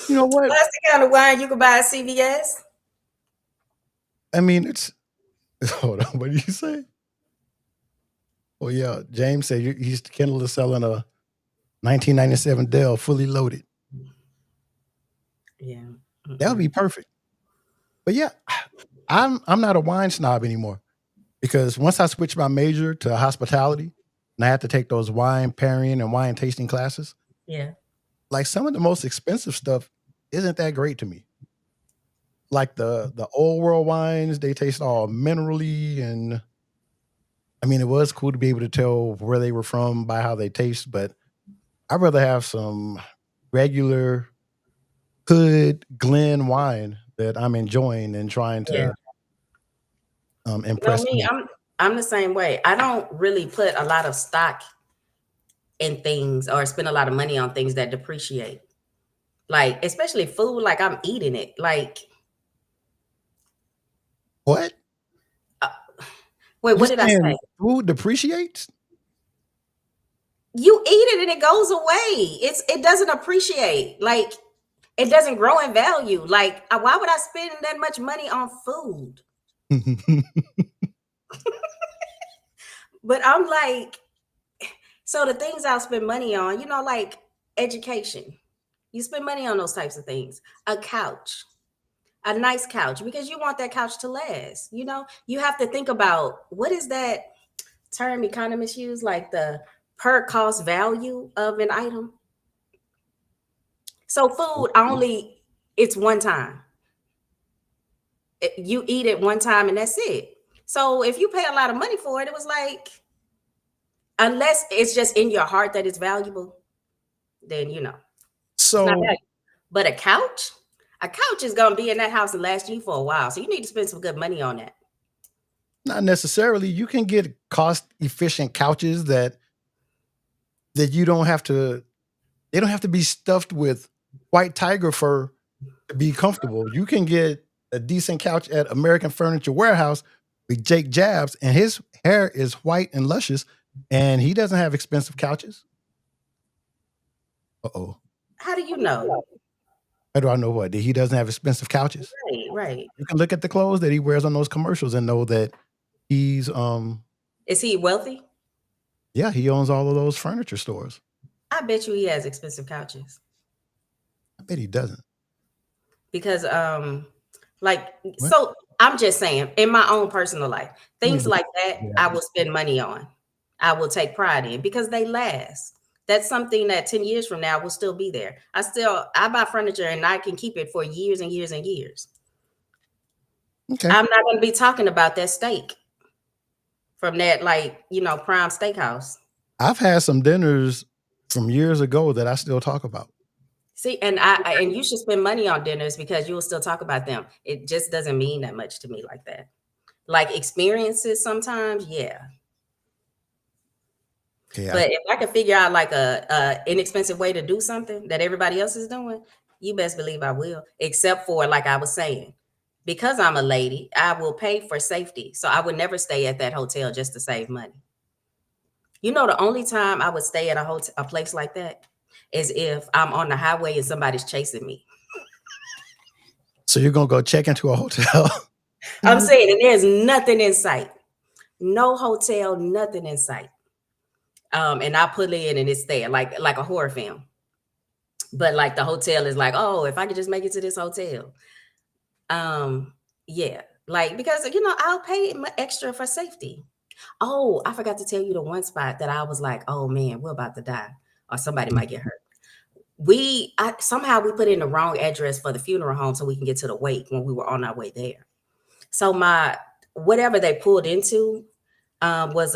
You know what? That's the kind of wine you could buy at CVS. I mean, hold on. What did you say? Oh yeah, James said Kendall is selling a 1997 Dell fully loaded. Yeah, that would be perfect. But yeah, I'm not a wine snob anymore because once I switched my major to hospitality and I had to take those wine pairing and wine tasting classes. Yeah. Like some of the most expensive stuff isn't that great to me. Like the old world wines, they taste all minerally, and I mean, it was cool to be able to tell where they were from by how they taste, but I'd rather have some regular hood Glen wine that I'm enjoying and trying to impress me. I'm the same way. I don't really put a lot of stock in things or spend a lot of money on things that depreciate. Like, especially food, like I'm eating it. Like, what? Wait, what did I say? Food depreciates? You eat it and it goes away. It doesn't appreciate. Like, it doesn't grow in value. Like, why would I spend that much money on food? But I'm like, so the things I'll spend money on, like education. You spend money on those types of things. A couch, a nice couch, because you want that couch to last. You have to think about what is that term economists use, like the per cost value of an item. So food it's one time. You eat it one time and that's it. So if you pay a lot of money for it, it was like, unless it's just in your heart that it's valuable, then So, but a couch, A couch is gonna be in that house and last you for a while, so you need to spend some good money on that. Not necessarily. You can get cost-efficient couches that you don't have to. They don't have to be stuffed with white tiger fur to be comfortable. You can get a decent couch at American Furniture Warehouse with Jake Jabs, and his hair is white and luscious, and he doesn't have expensive couches. Uh-oh. How do you know? How do I know what? That he doesn't have expensive couches? Right. You can look at the clothes that he wears on those commercials and know that he's Is he wealthy? yeah, he owns all of those furniture stores. I bet you he has expensive couches. I bet he doesn't. Because so I'm just saying, in my own personal life, things like that I will spend money on. I will take pride in because they last. That's something that 10 years from now will still be there. I buy furniture and I can keep it for years and years and years. Okay. I'm not going to be talking about that steak from that, prime steakhouse. I've had some dinners from years ago that I still talk about. See, and you should spend money on dinners because you will still talk about them. It just doesn't mean that much to me like that. Like experiences sometimes, yeah. Okay, But if I can figure out like a inexpensive way to do something that everybody else is doing, you best believe I will. Except for, like I was saying, because I'm a lady, I will pay for safety. So I would never stay at that hotel just to save money. You know, the only time I would stay at a place like that is if I'm on the highway and somebody's chasing me. So you're gonna go check into a hotel? I'm saying, and there's nothing in sight. No hotel, nothing in sight. And I put in and it's there, like a horror film. But like the hotel is like, oh, if I could just make it to this hotel. Yeah, like because I'll pay extra for safety. Oh, I forgot to tell you the one spot that I was like, oh man, we're about to die, or somebody might get hurt. Somehow we put in the wrong address for the funeral home so we can get to the wake when we were on our way there. So whatever they pulled into was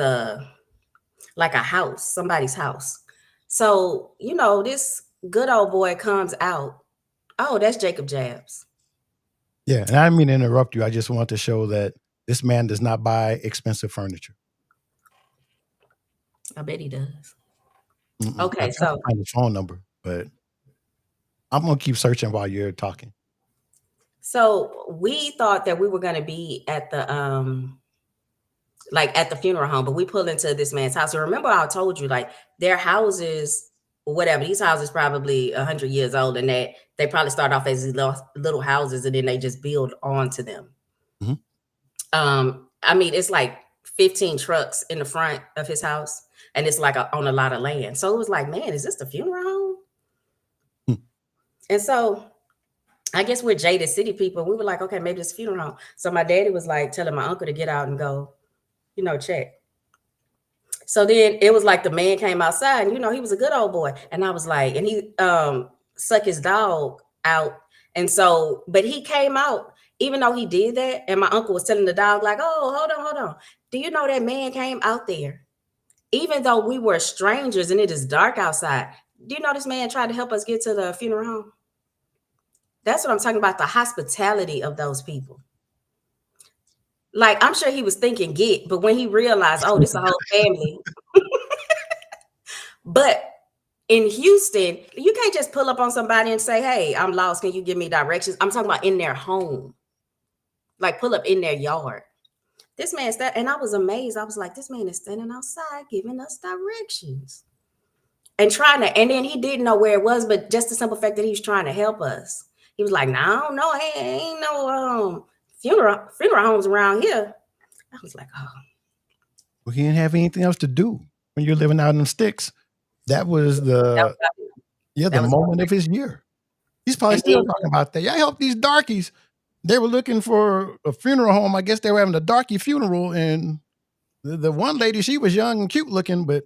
like a house, somebody's house. So, this good old boy comes out. Oh, that's Jacob Jabs. Yeah, and I didn't mean to interrupt you. I just want to show that this man does not buy expensive furniture. I bet he does. Okay, I tried to find his phone number, but I'm gonna keep searching while you're talking. So we thought that we were gonna be at the at the funeral home, but we pulled into this man's house. So remember, I told you like their houses, whatever. These houses probably 100 years old, and they probably start off as these little houses, and then they just build onto them. Mm-hmm. I mean, it's like 15 trucks in the front of his house, and it's like on a lot of land. So it was like, man, is this the funeral home? And so I guess we're jaded city people. We were like, okay, maybe it's a funeral home. So my daddy was like telling my uncle to get out and go, check. So then it was like the man came outside and, he was a good old boy. And I was like, and he sucked his dog out. And so, but he came out, even though he did that. And my uncle was telling the dog like, oh, hold on. Do you know that man came out there? Even though we were strangers and it is dark outside. Do you know this man tried to help us get to the funeral home? That's what I'm talking about, the hospitality of those people. Like, I'm sure he was thinking but when he realized, oh, this is a whole family. But in Houston, you can't just pull up on somebody and say, hey, I'm lost. Can you give me directions? I'm talking about in their home. Like, pull up in their yard. This man and I was amazed. I was like, this man is standing outside giving us directions. And then he didn't know where it was, but just the simple fact that he was trying to help us. He was like, no, I don't know. Hey, ain't no funeral homes around here. I was like, oh. Well, he didn't have anything else to do when you're living out in the sticks. That was the moment of his year. He's probably still talking about that. Yeah, I helped these darkies. They were looking for a funeral home. I guess they were having a darky funeral, and the one lady, she was young and cute looking, but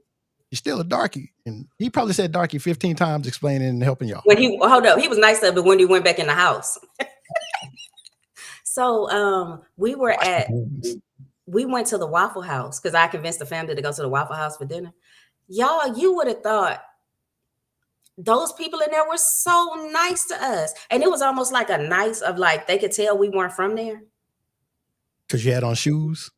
she's still a darky. And he probably said darky 15 times explaining and helping y'all. He was nice but when he went back in the house. So we went to the Waffle House because I convinced the family to go to the Waffle House for dinner. Y'all, you would have thought those people in there were so nice to us. And it was almost like a nice of like, they could tell we weren't from there. Because you had on shoes?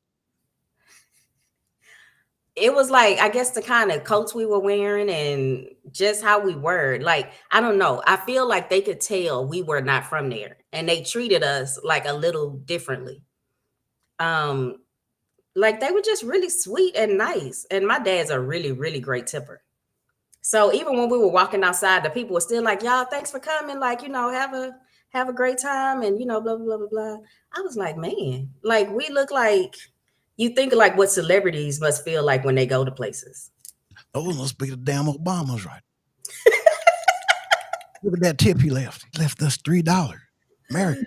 It was like, I guess the kind of coats we were wearing and just how we were. Like, I don't know. I feel like they could tell we were not from there. And they treated us like a little differently. Like they were just really sweet and nice. And my dad's a really, really great tipper. So even when we were walking outside, the people were still like, y'all, thanks for coming. Like, have a great time. And, blah, blah, blah, blah, blah. I was like, man, like we look like, you think like what celebrities must feel like when they go to places. Those must be the damn Obamas, right? Look at that tip he left. He left us $3. American.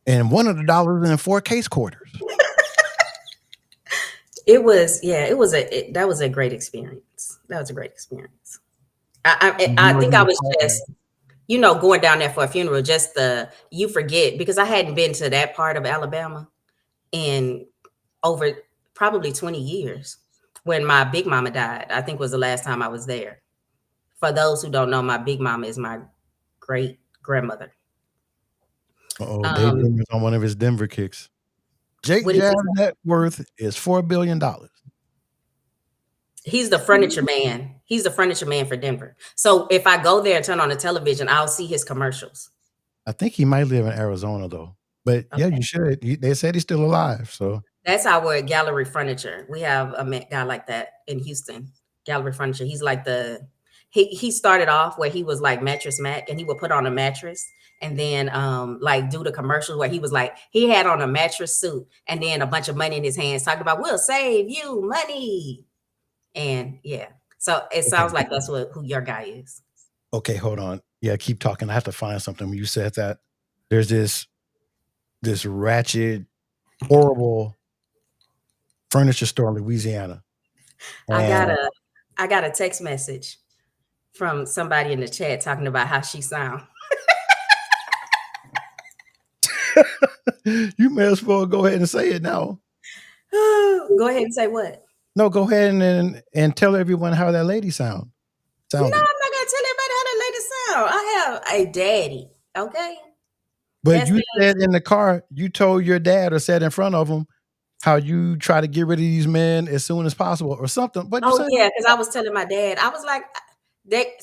And one of the dollars in 4 case quarters. That was a great experience. That was a great experience. I think I was just, going down there for a funeral, just you forget, because I hadn't been to that part of Alabama in over probably 20 years when my big mama died. I think was the last time I was there. For those who don't know, my big mama is my great grandmother. Dave Denver's on one of his Denver kicks. Jake Jab's net worth is $4 billion. He's the furniture man. He's the furniture man for Denver. So if I go there and turn on the television, I'll see his commercials. I think he might live in Arizona though. But yeah, you should. They said he's still alive. So that's our Gallery Furniture. We have a guy like that in Houston. Gallery Furniture. He's like he started off where he was like Mattress Mac, and he would put on a mattress and then like do the commercials where he was like, he had on a mattress suit and then a bunch of money in his hands talking about, we'll save you money. And yeah, so it sounds like that's who your guy is. Okay, hold on. Yeah, keep talking. I have to find something. When you said that, there's this ratchet, horrible furniture store in Louisiana. I got a text message from somebody in the chat talking about how she sound. You may as well go ahead and say it now. Go ahead and say what? No, go ahead and tell everyone how that lady sounded. No, I'm not gonna tell everybody how that lady sound. I have a daddy, okay? But you said in the car, you told your dad or said in front of him how you try to get rid of these men as soon as possible or something. But because I was telling my dad, I was like, they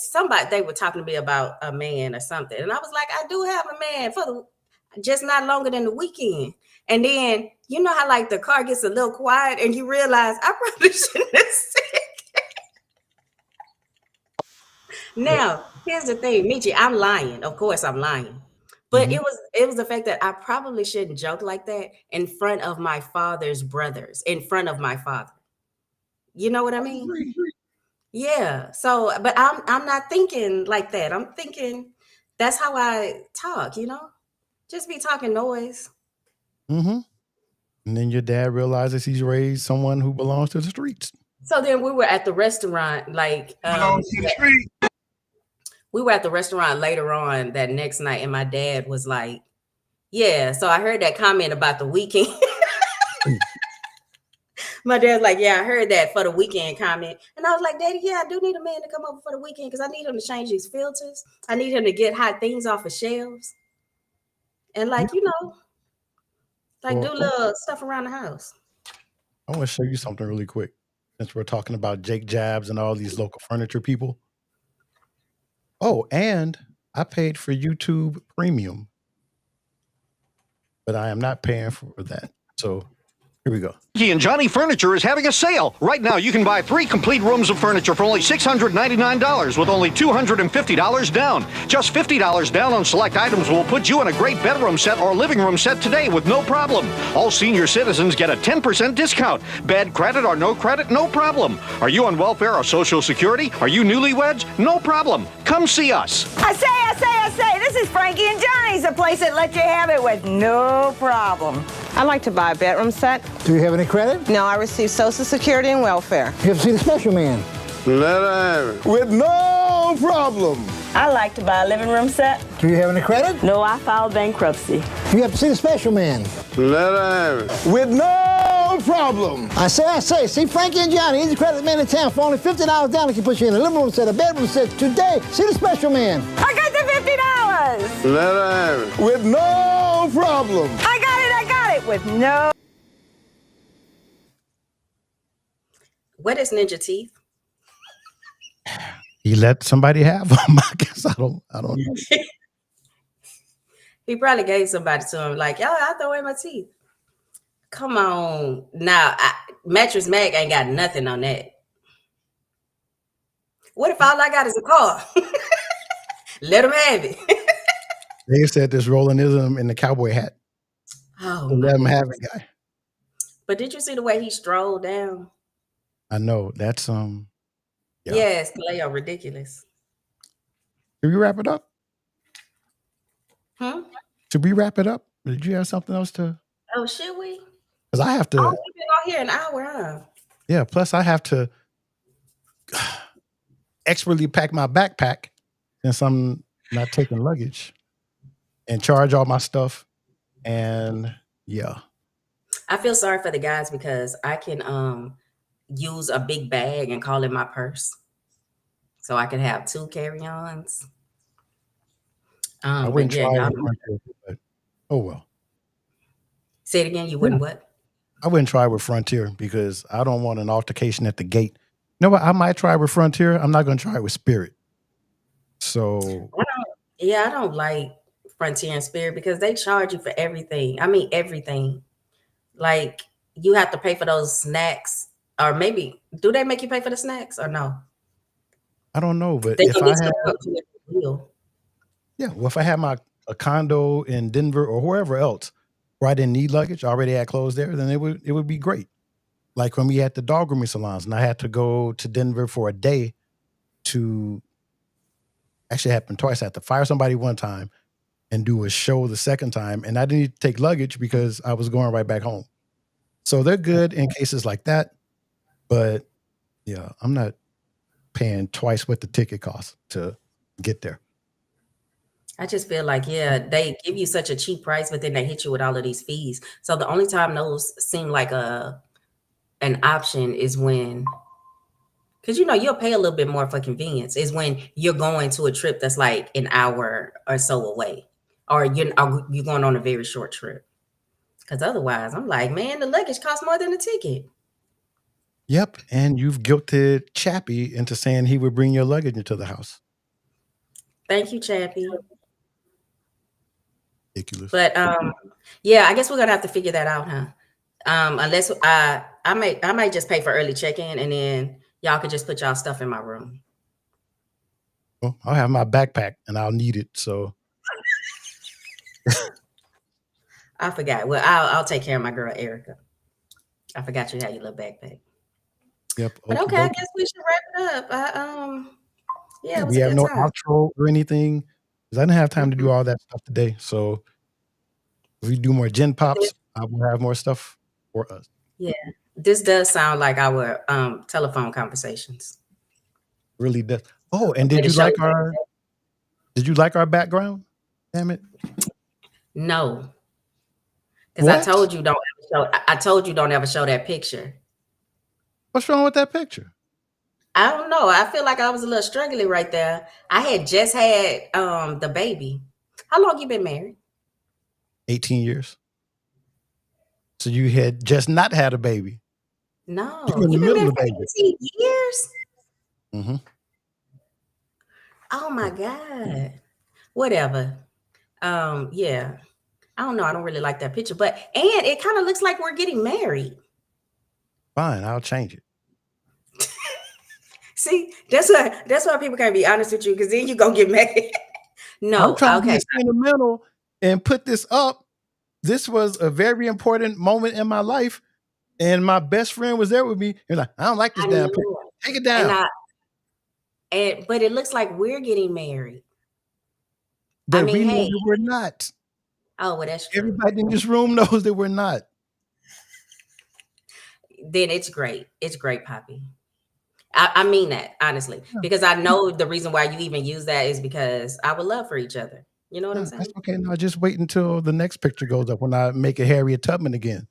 were talking to me about a man or something, and I was like, I do have a man just not longer than the weekend. And then you know how like the car gets a little quiet and you realize I probably shouldn't have said it. Now, here's the thing, Michi, I'm lying. Of course I'm lying. But it was the fact that I probably shouldn't joke like that in front of my father's brothers, in front of my father. You know what I mean? Yeah. So, but I'm not thinking like that. I'm thinking that's how I talk, just be talking noise. Mm-hmm. And then your dad realizes he's raised someone who belongs to the streets. So then we were at the restaurant, we were at the restaurant later on that next night, and my dad was like, yeah, so I heard that comment about the weekend. My dad's like, yeah, I heard that for the weekend comment. And I was like, Daddy, yeah, I do need a man to come over for the weekend because I need him to change these filters. I need him to get hot things off of shelves. And do little stuff around the house. I want to show you something really quick. Since we're talking about Jake Jabs and all these local furniture people. Oh, and I paid for YouTube Premium, but I am not paying for that. So here we go. And Johnny Furniture is having a sale. Right now, you can buy 3 complete rooms of furniture for only $699 with only $250 down. Just $50 down on select items will put you in a great bedroom set or living room set today with no problem. All senior citizens get a 10% discount. Bad credit or no credit, no problem. Are you on welfare or Social Security? Are you newlyweds? No problem. Come see us. I say, this is Frankie and Johnny's, a place that lets you have it with no problem. I'd like to buy a bedroom set. Do you have any credit? No, I receive Social Security and welfare. You have to see the special man. Let her have it. With no problem. I like to buy a living room set. Do you have any credit? No, I filed bankruptcy. You have to see the special man. Let her have it. With no problem. I say. See Frankie and Johnny, easy credit man in town for only $50 down. They can put you in a living room set, a bedroom set today. See the special man. I got the $50. Let her have it. With no problem. I got it with no. What is Ninja Teeth? He let somebody have them. I guess I don't know. He probably gave somebody to him, like, yo, I throw away my teeth. Come on. Now, Mattress Mac ain't got nothing on that. What if all I got is a car? Let him have it. They said this Rollinism in the cowboy hat. Oh, Let him have it, guy. but did you see the way he strolled down? I know. That's Yeah. Yes, Kaleo, ridiculous. Should we wrap it up? Hmm? Should we wrap it up? Did you have something else to? Oh, should we? Because I have to. Oh, we've been out here an hour, huh? Yeah. Plus, I have to expertly pack my backpack since I'm not taking luggage and charge all my stuff. And yeah, I feel sorry for the guys because I can use a big bag and call it my purse. So I can have 2 carry-ons. I wouldn't but yeah, try y'all with Frontier, but oh well. say it again. You wouldn't what? I wouldn't try with Frontier because I don't want an altercation at the gate. You know what? I might try with Frontier. I'm not going to try with Spirit. So I don't like Frontier and Spirit because they charge you for everything. I mean, everything. Like you have to pay for those snacks, or maybe do they make you pay for the snacks or no? I don't know, but They if can I get had, stuff to a deal. yeah, well, if I had a condo in Denver or wherever else where I didn't need luggage, I already had clothes there, then it would be great. Like when we had the dog grooming salons, and I had to go to Denver for a day to. Actually, it happened twice. I had to fire somebody one time and do a show the second time, and I didn't need to take luggage because I was going right back home. So they're good in cases like that, but yeah, I'm not paying twice what the ticket costs to get there. I just feel like, they give you such a cheap price, but then they hit you with all of these fees. So the only time those seem like an option is when, because you'll pay a little bit more for convenience, is when you're going to a trip that's like an hour or so away, or you're going on a very short trip. Because otherwise, I'm like, man, the luggage costs more than the ticket. Yep, and you've guilted Chappie into saying he would bring your luggage into the house. Thank you, Chappie. Ridiculous. But I guess we're gonna have to figure that out, huh? Unless I might just pay for early check-in, and then y'all could just put y'all stuff in my room. Well, I'll have my backpack and I'll need it. So I forgot. Well, I'll take care of my girl Erica. I forgot you had your little backpack. yep. But okay, I guess we should wrap it up. It was we a have good no time. outro or anything because I didn't have time to do all that stuff today. So if we do more Gen-Päps, I will have more stuff for us. Yeah, this does sound like our telephone conversations. Really does. Oh, and did you like our background? Damn it. No. Because I told you don't ever show that picture. What's wrong with that picture? I don't know. I feel like I was a little struggling right there. I had just had the baby. How long you been married? 18 years. So you had just not had a baby. No. You're in the middle of the baby. 18 years? Mm-hmm. Oh my God. Whatever. Yeah. I don't know. I don't really like that picture, and it kind of looks like we're getting married. Fine, I'll change it. See, that's why people can't be honest with you, because then you're gonna get mad. No, I'm trying to okay. be sentimental and put this up. This was a very important moment in my life, and my best friend was there with me. He's like, I don't like this damn picture. Take it down. But it looks like we're getting married. But we know that we're not. Oh, well, that's true. Everybody in this room knows that we're not. Then it's great. It's great, Poppy. I mean that, honestly, because I know the reason why you even use that is because our love for each other. You know what I'm saying? That's okay. Now just wait until the next picture goes up when I make a Harriet Tubman again.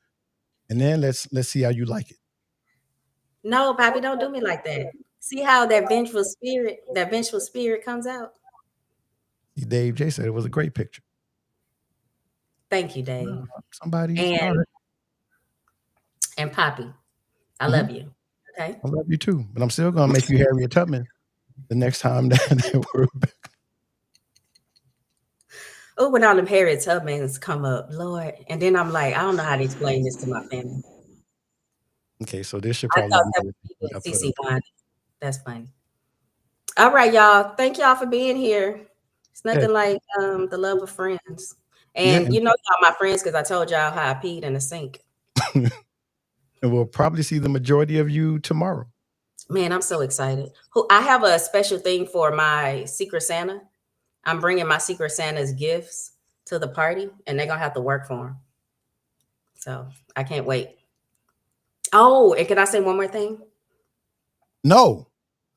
and then let's see how you like it. No, Poppy, don't do me like that. See how that vengeful spirit comes out. Dave J said it was a great picture. Thank you, Dave. Somebody's all right. And Poppy, I love you. Okay. I love you too, but I'm still gonna make you Harriet Tubman the next time that we're back. Oh, when all them Harriet Tubmans come up, Lord, and then I'm like, I don't know how to explain this to my family. Okay, so this should I probably thought that would be with CC Wine. That's funny. All right, y'all. Thank y'all for being here. It's nothing like the love of friends. And you know y'all my friends because I told y'all how I peed in the sink. And we'll probably see the majority of you tomorrow. Man, I'm so excited. I have a special thing for my Secret Santa. I'm bringing my Secret Santa's gifts to the party, and they're going to have to work for them. So I can't wait. Oh, and can I say one more thing? No.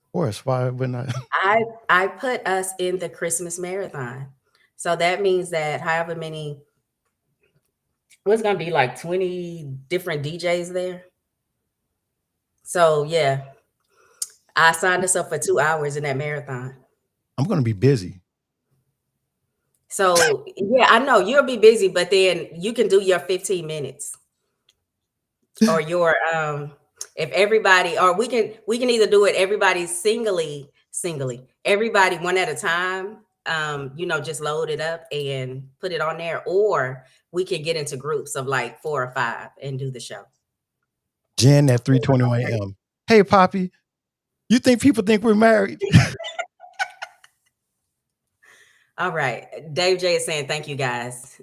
Of course. Why wouldn't I? I put us in the Christmas marathon. So that means that however many, what's going to be like 20 different DJs there. So yeah, I signed us up for 2 hours in that marathon. I'm going to be busy. So yeah, I know you'll be busy, but then you can do your 15 minutes or your if everybody, or we can either do it everybody singly, everybody one at a time, just load it up and put it on there, or we can get into groups of like 4 or 5 and do the show. Jen at 3:21 a.m. Hey, Poppy, you think people think we're married? All right. Dave J is saying thank you guys.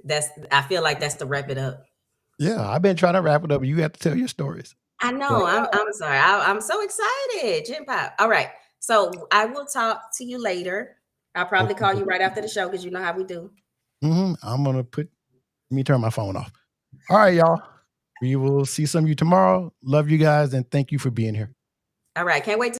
I feel like that's to wrap it up. Yeah, I've been trying to wrap it up. You have to tell your stories. I know. I'm sorry. I'm so excited. Gen-Päp. All right. So I will talk to you later. I'll probably call you right after the show because you know how we do. I'm gonna let me turn my phone off. All right, y'all. We will see some of you tomorrow. Love you guys and thank you for being here. All right. Can't wait to